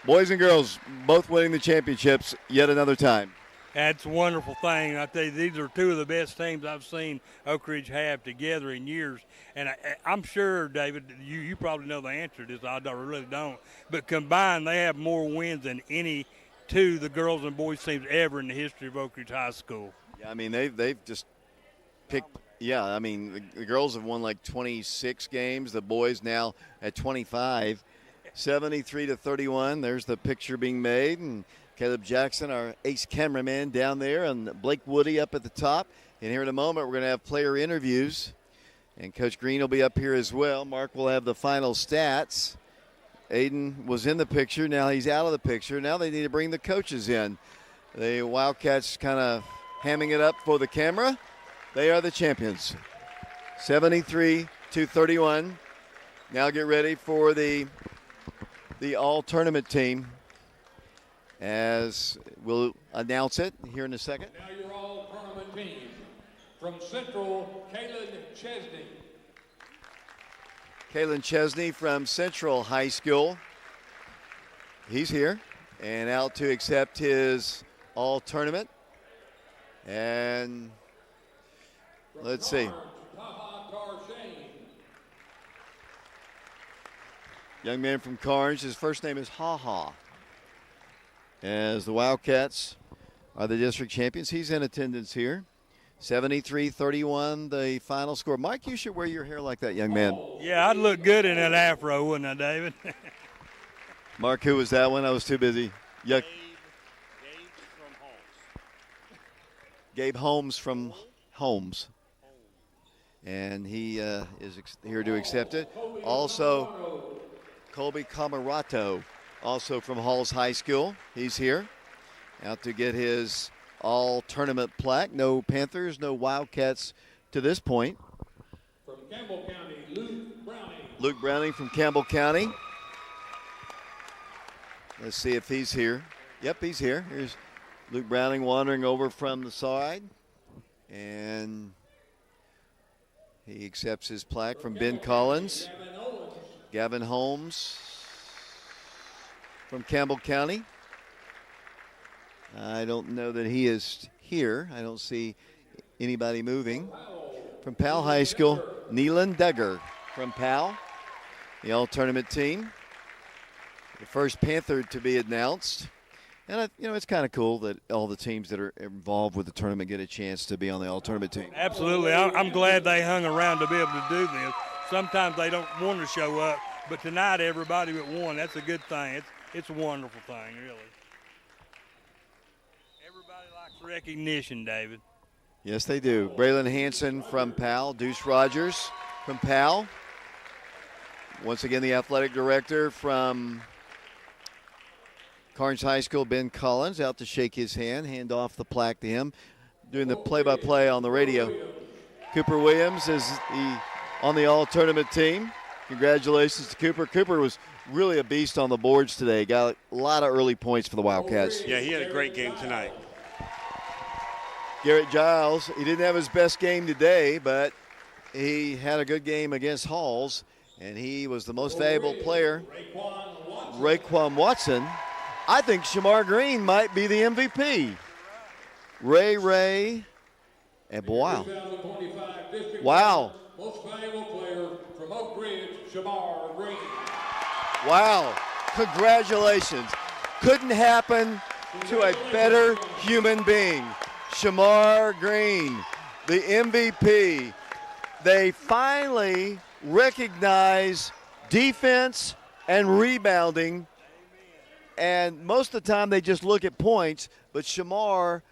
Boys and girls both winning the championships yet another time. That's a wonderful thing. I tell you, these are two of the best teams I've seen Oak Ridge have together in years. And I'm sure, David, you probably know the answer to this. I really don't. But combined, they have more wins than any two the girls and boys teams ever in the history of Oak Ridge High School. Yeah, I mean, they've just picked. Yeah, I mean, the girls have won like 26 games. The boys now at 25. 73-31. There's the picture being made, and Caleb Jackson, our ace cameraman, down there, and Blake Woody up at the top. And here in a moment, we're going to have player interviews, and Coach Green will be up here as well. Mark will have the final stats. Aiden was in the picture. Now he's out of the picture. Now they need to bring the coaches in. The Wildcats kind of hamming it up for the camera. They are the champions. 73-31. Now get ready for the all-tournament team, as we'll announce it here in a second. Now your all-tournament team. From Central, Kalen Chesney. Kalen Chesney from Central High School. He's here and out to accept his all-tournament. And let's see. Young man from Carnes, his first name is Ha Ha. As the Wildcats are the district champions, he's in attendance here. 73-31, the final score. Mike, you should wear your hair like that, young man. Yeah, I'd look good in that afro, wouldn't I, David? Mark, who was that one? I was too busy. Yuck. Gabe Holmes from Holmes. And he is here to accept it. Also, Colby Camarato, also from Halls High School. He's here out to get his all-tournament plaque. No Panthers, no Wildcats to this point. From Campbell County, Luke Browning. Luke Browning from Campbell County. Let's see if he's here. Yep, he's here. Here's Luke Browning wandering over from the side. And he accepts his plaque from Ben Collins. Gavin Holmes from Campbell County. I don't know that he is here. I don't see anybody moving. From Powell High School, Neelan Duggar from Powell, the all-tournament team. The first Panther to be announced. And, it's kind of cool that all the teams that are involved with the tournament get a chance to be on the all-tournament team. Absolutely. I'm glad they hung around to be able to do this. Sometimes they don't want to show up, but tonight everybody but one. That's a good thing. It's a wonderful thing, really. Everybody likes recognition, David. Yes, they do. Braylon Hansen from Powell, Deuce Rogers from Powell. Once again, the athletic director from Carnes High School, Ben Collins, out to shake his hand off the plaque to him, doing the play-by-play on the radio. Cooper Williams is on the all-tournament team. Congratulations to Cooper. Cooper was really a beast on the boards today. Got a lot of early points for the Wildcats. Yeah, he had a great game tonight. Garrett Giles, he didn't have his best game today, but he had a good game against Halls, and he was the most valuable player. Raekwon Watson. I think Shamar Green might be the MVP. Ray, and wow. Wow. Most valuable player from Oak Ridge, Shamar Green. Wow. Congratulations. Couldn't happen to a better human being. Shamar Green, the MVP. They finally recognize defense and rebounding. And most of the time they just look at points, but Shamar,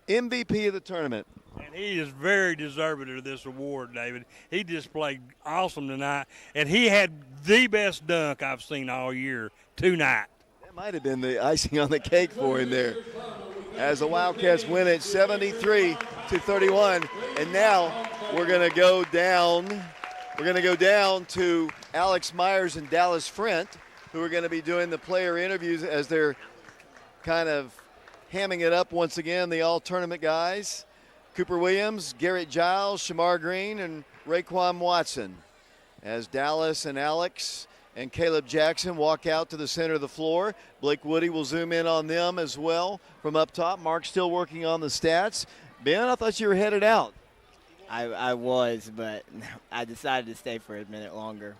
MVP of the tournament. And he is very deserving of this award, David. He just played awesome tonight, and he had the best dunk I've seen all year tonight. That might have been the icing on the cake for him there. As the Wildcats win it 73-31, and now we're going to go down. We're going to go down to Alex Myers and Dallas Frent, who are going to be doing the player interviews as they're kind of hamming it up once again, the all-tournament guys. Cooper Williams, Garrett Giles, Shamar Green, and Raekwon Watson. As Dallas and Alex and Caleb Jackson walk out to the center of the floor. Blake Woody will zoom in on them as well from up top. Mark's still working on the stats. Ben, I thought you were headed out. I was, but I decided to stay for a minute longer.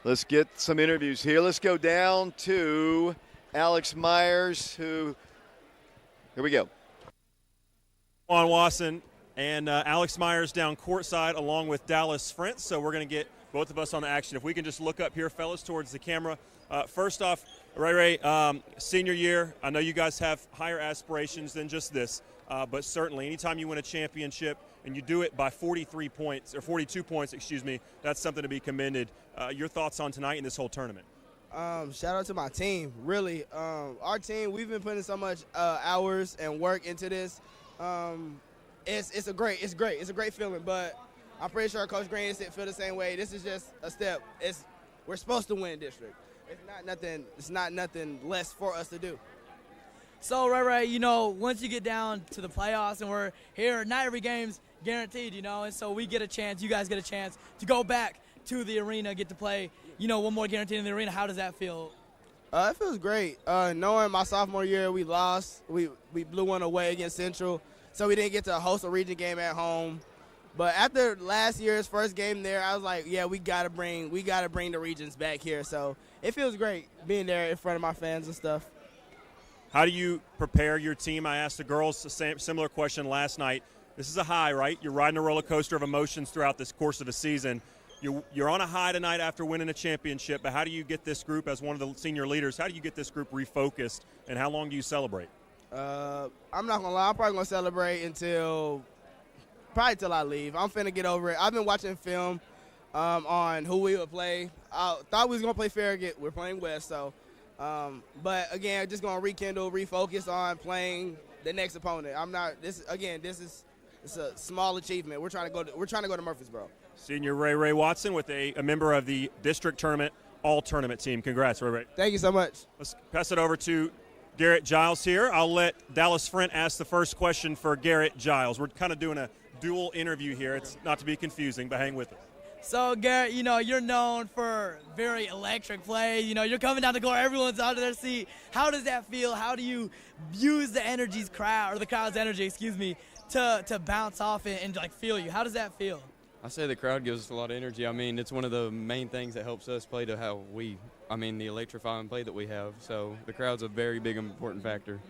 Let's get some interviews here. Let's go down to Alex Myers, here we go. Raekwon Watson and Alex Myers down courtside along with Dallas Frent. So we're going to get both of us on the action. If we can just look up here, fellas, towards the camera. First off, Ray, senior year, I know you guys have higher aspirations than just this, but certainly anytime you win a championship and you do it by 42 points, that's something to be commended. Your thoughts on tonight and this whole tournament? Shout out to my team, really. Our team, we've been putting so much hours and work into this. It's great. It's a great feeling, but I'm pretty sure Coach Green feel the same way. This is just a step. We're supposed to win district. It's not nothing less for us to do. So, Ray, you know, once you get down to the playoffs and we're here, not every game's guaranteed, you know, and so we get a chance, you guys get a chance to go back to the arena, get to play, you know, one more guaranteed in the arena. How does that feel? It feels great. Knowing my sophomore year we lost, we blew one away against Central, so we didn't get to host a region game at home. But after last year's first game there, I was like, yeah, we gotta bring the regions back here. So it feels great being there in front of my fans and stuff. How do you prepare your team? I asked the girls the similar question last night. This is a high, right? You're riding a roller coaster of emotions throughout this course of a season. You're on a high tonight after winning a championship, but how do you get this group, as one of the senior leaders, how do you get this group refocused, and how long do you celebrate? I'm not going to lie. I'm probably going to celebrate until I leave. I'm finna get over it. I've been watching film on who we would play. I thought we was going to play Farragut. We're playing West, so. But again, just gonna rekindle, refocus on playing the next opponent. This is a small achievement. We're trying to go to Murfreesboro. Senior Ray Watson with a member of the district tournament all-tournament team. Congrats, Ray. Thank you so much. Let's pass it over to Garrett Giles here. I'll let Dallas Frent ask the first question for Garrett Giles. We're kind of doing a dual interview here. It's not to be confusing, but hang with us. So, Garrett, you know, you're known for very electric plays. You know, you're coming down the court, everyone's out of their seat. How does that feel? How do you use the crowd's energy, to bounce off it and like feel you? How does that feel? I say the crowd gives us a lot of energy. I mean, it's one of the main things that helps us play to the electrifying play that we have. So the crowd's a very big important factor.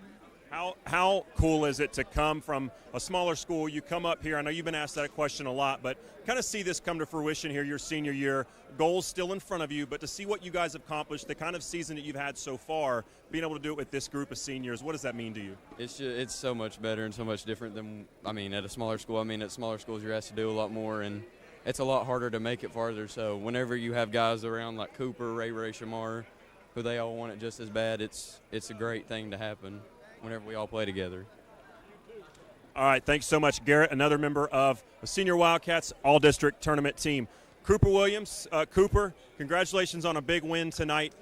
How cool is it to come from a smaller school? You come up here. I know you've been asked that question a lot, but kind of see this come to fruition here your senior year. Goals still in front of you, but to see what you guys have accomplished, the kind of season that you've had so far, being able to do it with this group of seniors, what does that mean to you? It's so much better and so much different than, at a smaller school. At smaller schools, you're asked to do a lot more, and it's a lot harder to make it farther. So whenever you have guys around like Cooper, Ray, Shamar, who they all want it just as bad, it's a great thing to happen whenever we all play together. All right, thanks so much, Garrett, another member of the Senior Wildcats All-District Tournament team. Cooper Williams, Cooper, congratulations on a big win tonight.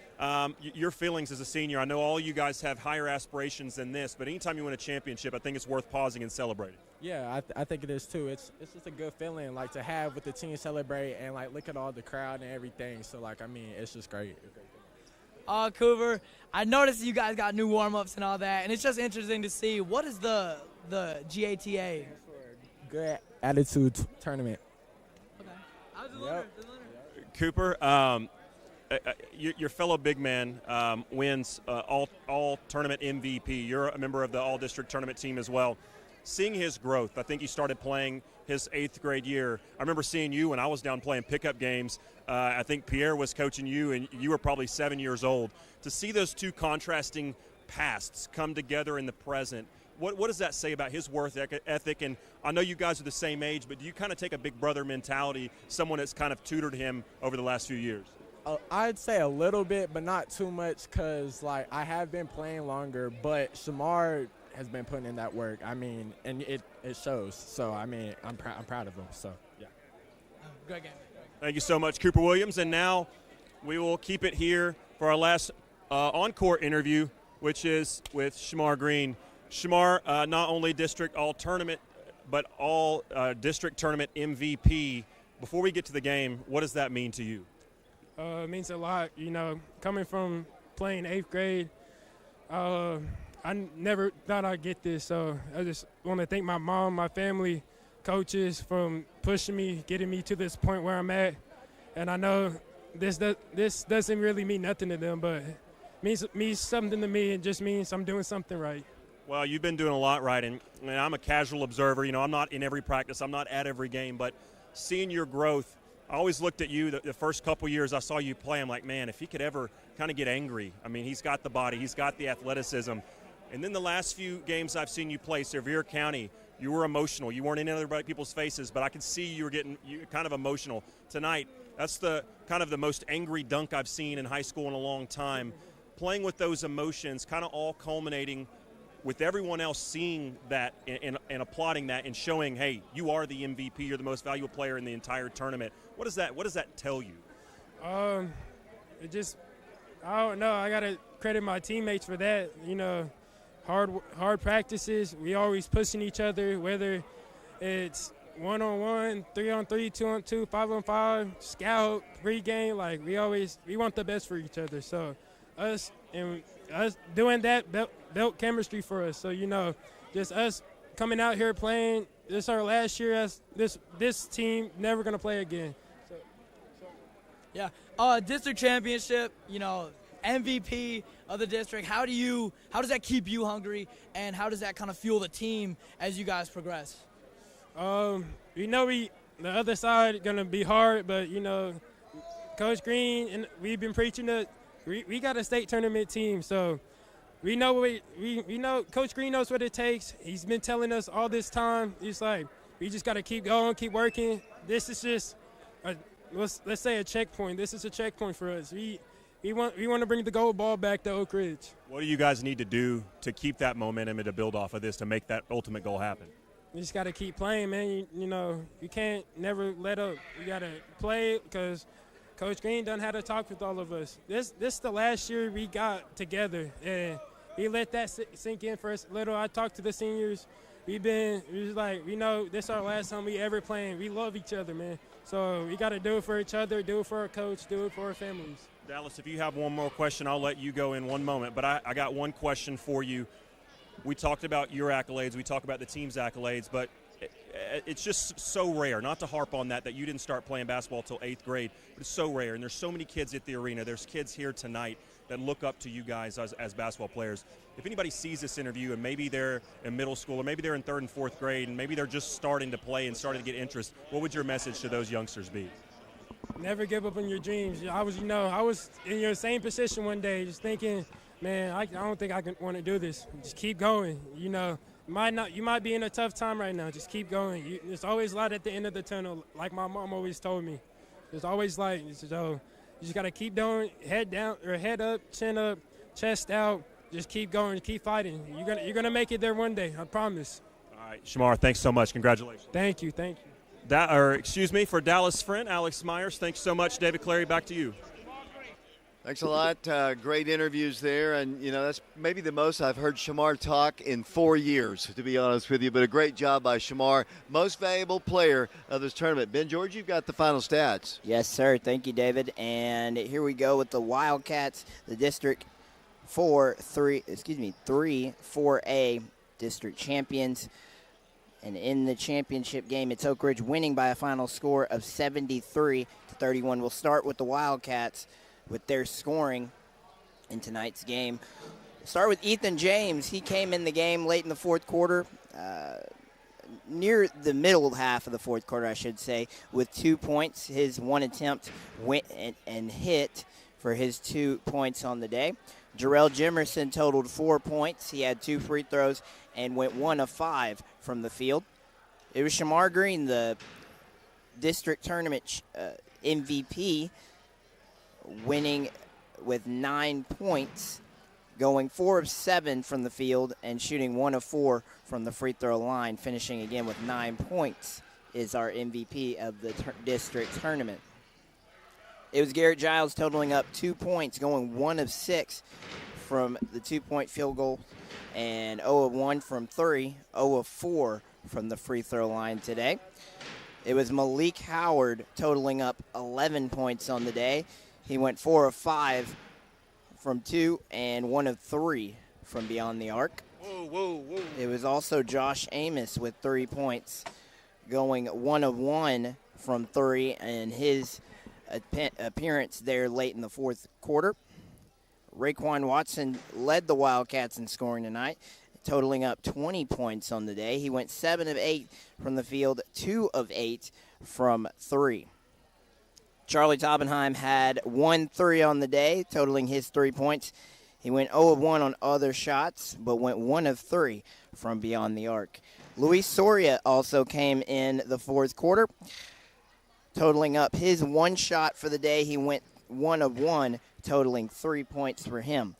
Your feelings as a senior, I know all you guys have higher aspirations than this, but anytime you win a championship, I think it's worth pausing and celebrating. Yeah, I think it is too. It's just a good feeling, like, to have with the team celebrate and, like, look at all the crowd and everything. So, it's just great. Cooper, I noticed you guys got new warm-ups and all that, and it's just interesting to see. What is the GATA? Good attitude tournament. Okay. I was just wondering. Cooper, your fellow big man wins all tournament MVP. You're a member of the all-district tournament team as well. Seeing his growth, I think he started playing his 8th grade year. I remember seeing you when I was down playing pickup games. I think Pierre was coaching you, and you were probably 7 years old. To see those two contrasting pasts come together in the present, what does that say about his work ethic? And I know you guys are the same age, but do you kind of take a big brother mentality, someone that's kind of tutored him over the last few years? I'd say a little bit, but not too much, because, I have been playing longer, but Shamar has been putting in that work. And it shows. So, I'm proud of him. So, yeah. Great game. Thank you so much, Cooper Williams. And now we will keep it here for our last on-court interview, which is with Shamar Green. Shamar, not only district all-tournament, but all-district tournament MVP. Before we get to the game, what does that mean to you? It means a lot. Coming from playing 8th grade, I never thought I'd get this, so I just want to thank my mom, my family, coaches from pushing me, getting me to this point where I'm at. And I know this doesn't really mean nothing to them, but it means something to me. It just means I'm doing something right. Well, you've been doing a lot right, and I'm a casual observer. I'm not in every practice. I'm not at every game, but seeing your growth, I always looked at you the first couple years I saw you play. I'm like, man, if he could ever kind of get angry. He's got the body. He's got the athleticism. And then the last few games I've seen you play, Sevier County, you were emotional. You weren't in other people's faces, but I could see you were getting kind of emotional. Tonight, that's the kind of the most angry dunk I've seen in high school in a long time. Playing with those emotions, kind of all culminating with everyone else seeing that and applauding that and showing, hey, you are the MVP, you're the most valuable player in the entire tournament. What does that tell you? It just, I don't know. I gotta credit my teammates for that. You know, hard practices. We always pushing each other, whether it's 1-on-1, 3-on-3, 2-on-2, 5-on-5, scout, pregame. Like we want the best for each other. So us doing that built chemistry for us. So just us coming out here playing. This is our last year as this team. Never gonna play again. Yeah. District championship. MVP of the district. How does that keep you hungry, and how does that kind of fuel the team as you guys progress? The other side gonna be hard, but Coach Green and we've been preaching that we got a state tournament team, so we know we know Coach Green knows what it takes. He's been telling us all this time. He's like, we just got to keep going, keep working. This is just let's say a checkpoint. This is a checkpoint for us. We want to bring the gold ball back to Oak Ridge. What do you guys need to do to keep that momentum and to build off of this to make that ultimate goal happen? You just got to keep playing, man. You can't never let up. You got to play because Coach Green done had a talk with all of us. This is the last year we got together, and he let that sink in for us a little. I talked to the seniors. We was like, we know this is our last time we ever playing. We love each other, man. So we got to do it for each other, do it for our coach, do it for our families. Dallas, if you have one more question, I'll let you go in one moment. But I got one question for you. We talked about your accolades. We talked about the team's accolades. But it's just so rare, not to harp on that you didn't start playing basketball until 8th grade. But it's so rare. And there's so many kids at the arena. There's kids here tonight that look up to you guys as basketball players. If anybody sees this interview and maybe they're in middle school or maybe they're in 3rd and 4th grade and maybe they're just starting to play and starting to get interest, what would your message to those youngsters be? Never give up on your dreams. I was in your same position one day, just thinking, man, I don't think I want to do this. Just keep going. You might be in a tough time right now. Just keep going. There's always light at the end of the tunnel, like my mom always told me. There's always light. So you just gotta keep doing, head down or head up, chin up, chest out. Just keep going, keep fighting. You're gonna make it there one day. I promise. All right, Shamar, thanks so much. Congratulations. Thank you. For Dallas friend Alex Myers. Thanks so much, David Clary. Back to you. Thanks a lot. Great interviews there. And, that's maybe the most I've heard Shamar talk in 4 years, to be honest with you. But a great job by Shamar. Most valuable player of this tournament. Ben George, you've got the final stats. Yes, sir. Thank you, David. And here we go with the Wildcats, the District 3-4A district champions. And in the championship game, it's Oak Ridge winning by a final score of 73-31. We'll start with the Wildcats with their scoring in tonight's game. Start with Ethan James. He came in the game late in the 4th quarter, near the middle half of the 4th quarter, I should say, with 2 points. His one attempt went and hit for his 2 points on the day. Jarrell Jimerson totaled 4 points. He had 2 free throws and went 1 of 5 from the field. It was Shamar Green, the district tournament MVP, winning with 9 points, going 4 of 7 from the field and shooting 1 of 4 from the free throw line, finishing again with 9 points, is our MVP of the district tournament. It was Garrett Giles totaling up 2 points, going 1 of 6 from the 2-point field goal and 0 of 1 from 3, 0 of 4 from the free throw line today. It was Malik Howard totaling up 11 points on the day. He went 4 of 5 from 2 and 1 of 3 from beyond the arc. Whoa. It was also Josh Amos with 3 points, going 1 of 1 from 3 and his appearance there late in the 4th quarter. Raekwon Watson led the Wildcats in scoring tonight, totaling up 20 points on the day. He went 7 of 8 from the field, 2 of 8 from 3. Charlie Taubenheim had 1 3 on the day, totaling his 3 points. He went 0 of 1 on other shots, but went 1 of 3 from beyond the arc. Luis Soria also came in the 4th quarter, totaling up his 1 shot for the day. He went 1 of 1, totaling 3 points for him.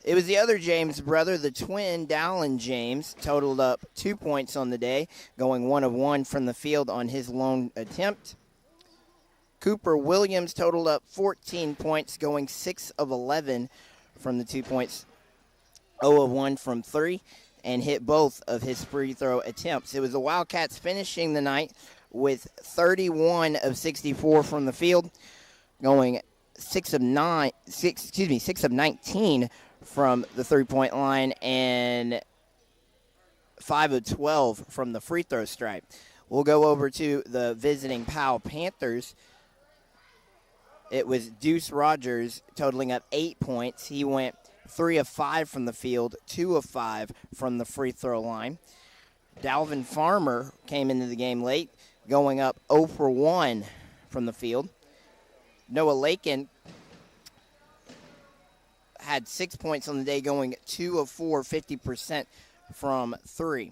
It was the other James brother, the twin, Dallin James, totaled up 2 points on the day, going 1 of 1 from the field on his lone attempt. Cooper Williams totaled up 14 points, going 6 of 11 from the 2 points, 0 of 1 from 3, and hit both of his free throw attempts. It was the Wildcats finishing the night with 31 of 64 from the field, going 6 of 19 from the three-point line, and 5 of 12 from the free throw stripe. We'll go over to the visiting Powell Panthers. It was Deuce Rogers totaling up 8 points. He went 3 of 5 from the field, 2 of 5 from the free throw line. Dalvin Farmer came into the game late, going up 0 for 1 from the field. Noah Lakin had 6 points on the day, going 2 of 4, 50% from 3.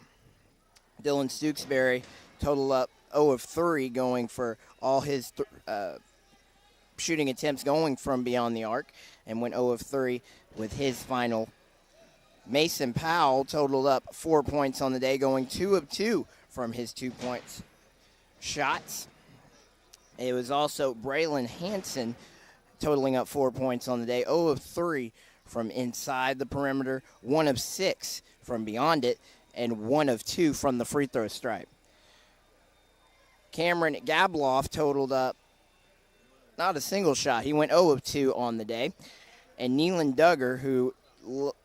Dylan Stooksbury total up 0 of 3, going for all his shooting attempts going from beyond the arc, and went 0 of 3 with his final. Mason Powell totaled up 4 points on the day, going 2 of 2 from his 2 points shots. It was also Braylon Hansen totaling up 4 points on the day, 0 of 3 from inside the perimeter, 1 of 6 from beyond it, and 1 of 2 from the free throw stripe. Cameron Gabloff totaled up not a single shot. He went 0 of 2 on the day. And Neelan Duggar, who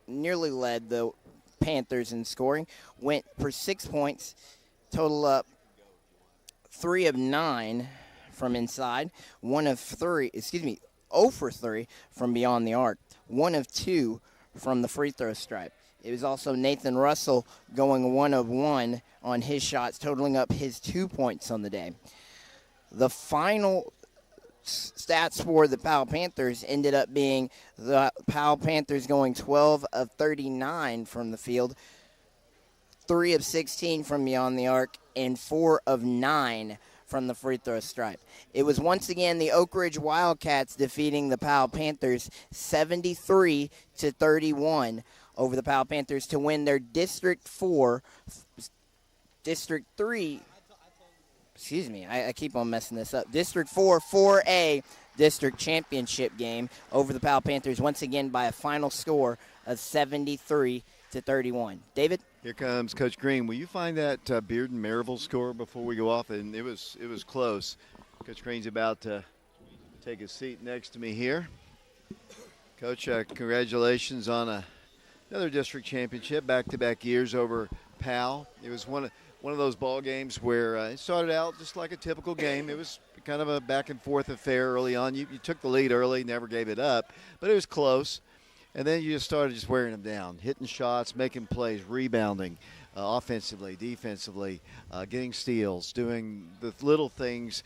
nearly led the Panthers in scoring, went for 6 points, total up 3 of 9 from inside, 0 for 3 from beyond the arc, 1 of 2 from the free throw stripe. It was also Nathan Russell going 1 of 1 on his shots, totaling up his 2 points on the day. The final stats for the Powell Panthers ended up being the Powell Panthers going 12 of 39 from the field, 3 of 16 from beyond the arc, and 4 of 9 from the free throw stripe. It was once again the Oak Ridge Wildcats defeating the Powell Panthers 73-31 over the Powell Panthers to win their District 3 I keep on messing this up. District 4A district championship game over the Powell Panthers once again by a final score of 73-31. David? Here comes Coach Green. Will you find that Bearden Maryville score before we go off? And it was close. Coach Green's about to take a seat next to me here. Coach, congratulations on another district championship, back-to-back years over Powell. It was one of those ball games where it started out just like a typical game. It was kind of a back-and-forth affair early on. You took the lead early, never gave it up, but it was close. And then you just started wearing them down, hitting shots, making plays, rebounding, offensively, defensively, getting steals, doing the little things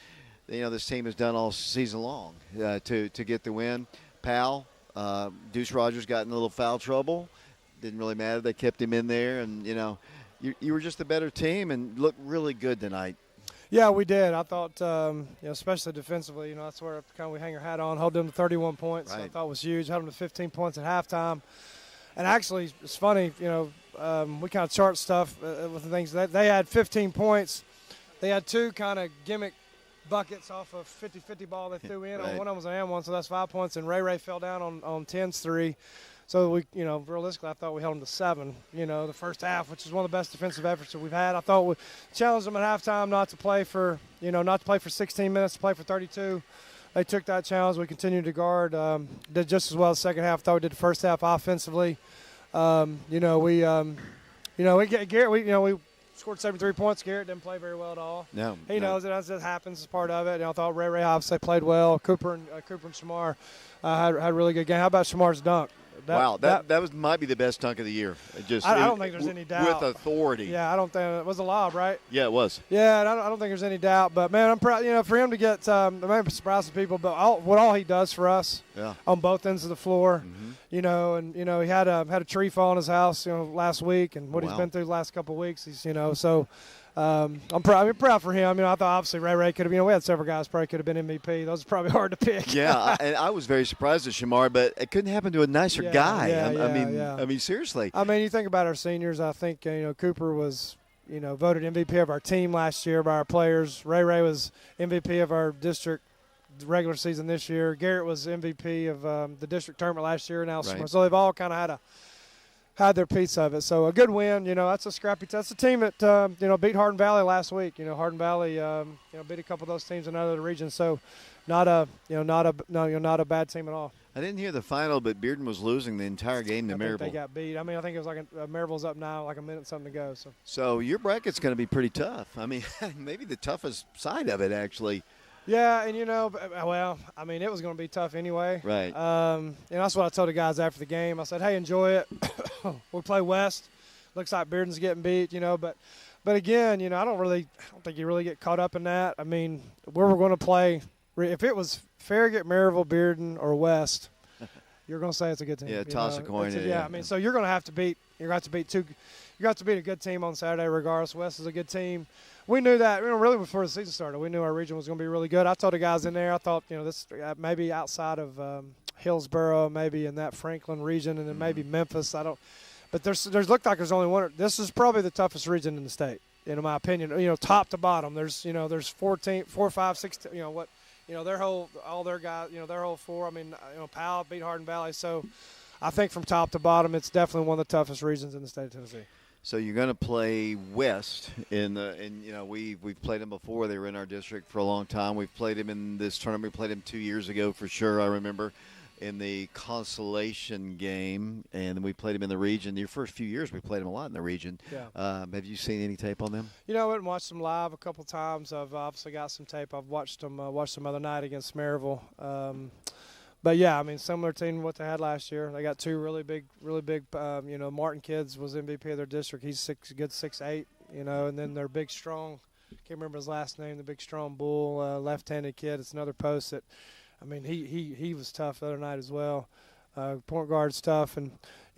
this team has done all season long to get the win. Powell, Deuce Rogers got in a little foul trouble. Didn't really matter. They kept him in there, and, you were just a better team and looked really good tonight. Yeah, we did. I thought, especially defensively, that's where kind of we hang our hat on, hold them to 31 points. Right. I thought was huge. Had them to 15 points at halftime. And actually, it's funny, we kind of chart stuff with the things. They had 15 points. They had 2 kind of gimmick buckets off of 50-50 ball they threw in. Right. One of them was an and one, so that's 5 points. And Ray fell down on 10's 3. So we, realistically, I thought we held them to 7, the first half, which is one of the best defensive efforts that we've had. I thought we challenged them at halftime not to play for 16 minutes, to play for 32. They took that challenge. We continued to guard. Did just as well the second half. I thought we did the first half offensively. We scored 73 points. Garrett didn't play very well at all. No, he knows it as it happens as part of it. And I thought Ray obviously played well. Cooper and Shamar had a really good game. How about Shamar's dunk? That might be the best dunk of the year. I don't think there's any doubt. With authority. Yeah, I don't think it was a lob, right? Yeah, it was. Yeah, and I don't think there's any doubt. But man, I'm proud. For him to get, I may be surprised to people, but all he does for us, on both ends of the floor, you know, and he had a tree fall in his house, last week, and what he's Wow. been through the last couple of weeks. He's, so I'm proud for him. I thought obviously Ray could have, we had several guys probably could have been MVP. Those are probably hard to pick. Yeah, and I was very surprised at Shamar, but it couldn't happen to a nicer guy. I mean, seriously. I mean, you think about our seniors. I think Cooper was, voted MVP of our team last year by our players. Ray was MVP of our district regular season this year. Garrett was MVP of the district tournament last year. Now, Right. so they've all kind of had their piece of it. So a good win. That's a scrappy. That's a team that beat Hardin Valley last week. Hardin Valley beat a couple of those teams in other regions. So not a bad team at all. I didn't hear the final, but Bearden was losing the entire game to I think Maryville. they got beat. I mean, I think it was like Maryville's up now, like a minute something to go. So your bracket's going to be pretty tough. I mean, maybe the toughest side of it, actually. Yeah, and well, I mean, it was going to be tough anyway. Right. That's what I told the guys after the game. I said, hey, enjoy it. We'll play West. Looks like Bearden's getting beat, but again, I don't think you really get caught up in that. I mean, where we're going to play, if it was Farragut, Maryville, Bearden, or West, you're going to say it's a good team. Yeah, toss a coin. I mean, so you're going to have to beat. You're going to have to beat two. You got to beat a good team on Saturday, regardless. West is a good team. We knew that, really before the season started. We knew our region was going to be really good. I told the guys in there, I thought, this maybe outside of Hillsboro, maybe in that Franklin region, and then maybe Memphis. But there's looked like there's only one. This is probably the toughest region in the state, in my opinion. Top to bottom. There's 4, 5, 6. Their whole their whole 4. I mean, Powell beat Hardin Valley. So I think from top to bottom, it's definitely one of the toughest regions in the state of Tennessee. So you're going to play West we've played them before. They were in our district for a long time. We've played them in this tournament. We played them 2 years ago for sure. I remember in the consolation game, and we played them in the region. Your first few years, we played them a lot in the region. Yeah. Have you seen any tape on them? I went and watched them live a couple times. I've obviously got some tape. I've watched them other night against Maryville. But yeah, I mean, similar team to what they had last year. They got 2 really big. Martin Kids was MVP of their district. He's good 6'8", and then their big strong. Can't remember his last name. The big strong bull, left-handed kid. It's another post that. I mean, he was tough the other night as well. Point guard's tough, and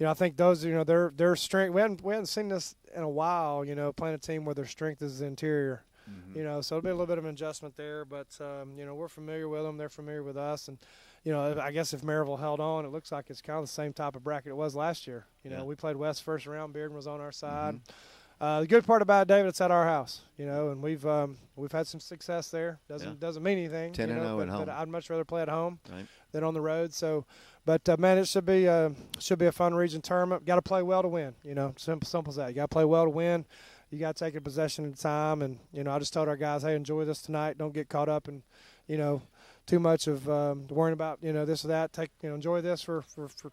I think those their strength. We hadn't seen this in a while. Playing a team where their strength is the interior. Mm-hmm. So it'll be a little bit of an adjustment there, but we're familiar with them. They're familiar with us, and I guess if Maryville held on, it looks like it's kind of the same type of bracket it was last year. We played West first round. Bearden was on our side. Mm-hmm. The good part about it, David, it's at our house, and we've had some success there. Doesn't mean anything. 10-0 at home. But I'd much rather play at home right. than on the road. So, but man, it should be a fun region tournament. Got to play well to win. Simple as that. You got to play well to win. You got to take a possession at a time. And I just told our guys, hey, enjoy this tonight. Don't get caught up in too much of worrying about this or that. Enjoy this for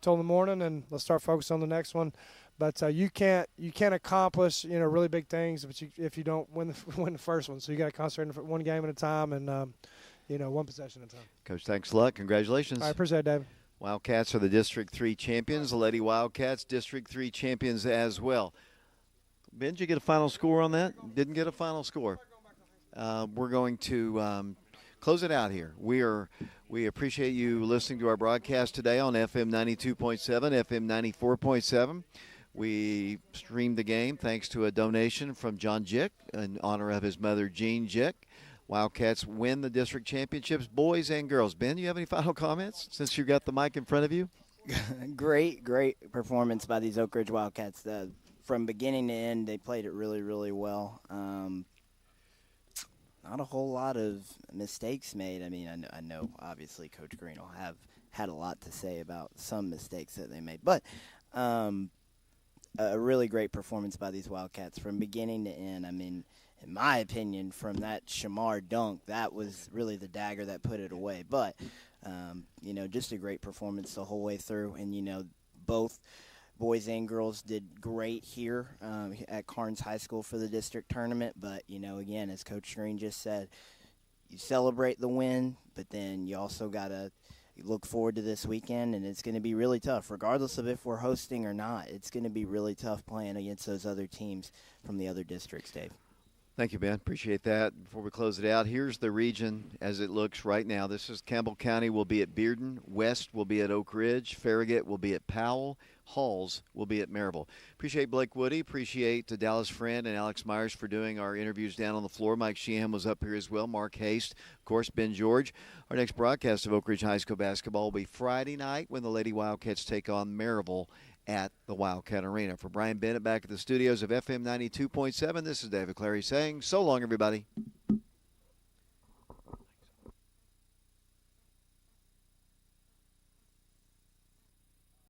till the morning, and let's start focusing on the next one. But you can't accomplish really big things if you don't win the first one. So you got to concentrate on one game at a time and one possession at a time. Coach, thanks a lot. Congratulations. I appreciate it, David. Wildcats are the District 3 champions. The Lady Wildcats, District 3 champions as well. Ben, did you get a final score on that? Didn't get a final score. We're going to close it out here. We appreciate you listening to our broadcast today on FM 92.7, FM 94.7. We streamed the game thanks to a donation from John Jick in honor of his mother, Jean Jick. Wildcats win the district championships, boys and girls. Ben, you have any final comments since you got the mic in front of you? Great performance by these Oak Ridge Wildcats. From beginning to end, they played it really, really well. Not a whole lot of mistakes made. I mean, I know obviously Coach Green will have had a lot to say about some mistakes that they made. But a really great performance by these Wildcats from beginning to end. I mean, in my opinion, from that Shamar dunk, that was really the dagger that put it away. But, just a great performance the whole way through. And, both boys and girls did great here at Carnes High School for the district tournament. But, again, as Coach Green just said, you celebrate the win, but then you also got to look forward to this weekend, and it's going to be really tough. Regardless of if we're hosting or not, it's going to be really tough playing against those other teams from the other districts, Dave. Thank you, Ben. Appreciate that. Before we close it out, here's the region as it looks right now. This is Campbell County will be at Bearden. West will be at Oak Ridge. Farragut will be at Powell. Halls will be at Maryville. Appreciate Blake Woody. Appreciate Dallas Friend and Alex Myers for doing our interviews down on the floor. Mike Sheehan was up here as well. Mark Haste, of course, Ben George. Our next broadcast of Oak Ridge High School basketball will be Friday night when the Lady Wildcats take on Maryville at the Wildcat Arena. For Brian Bennett back at the studios of FM 92.7, this is David Clary saying so long, everybody.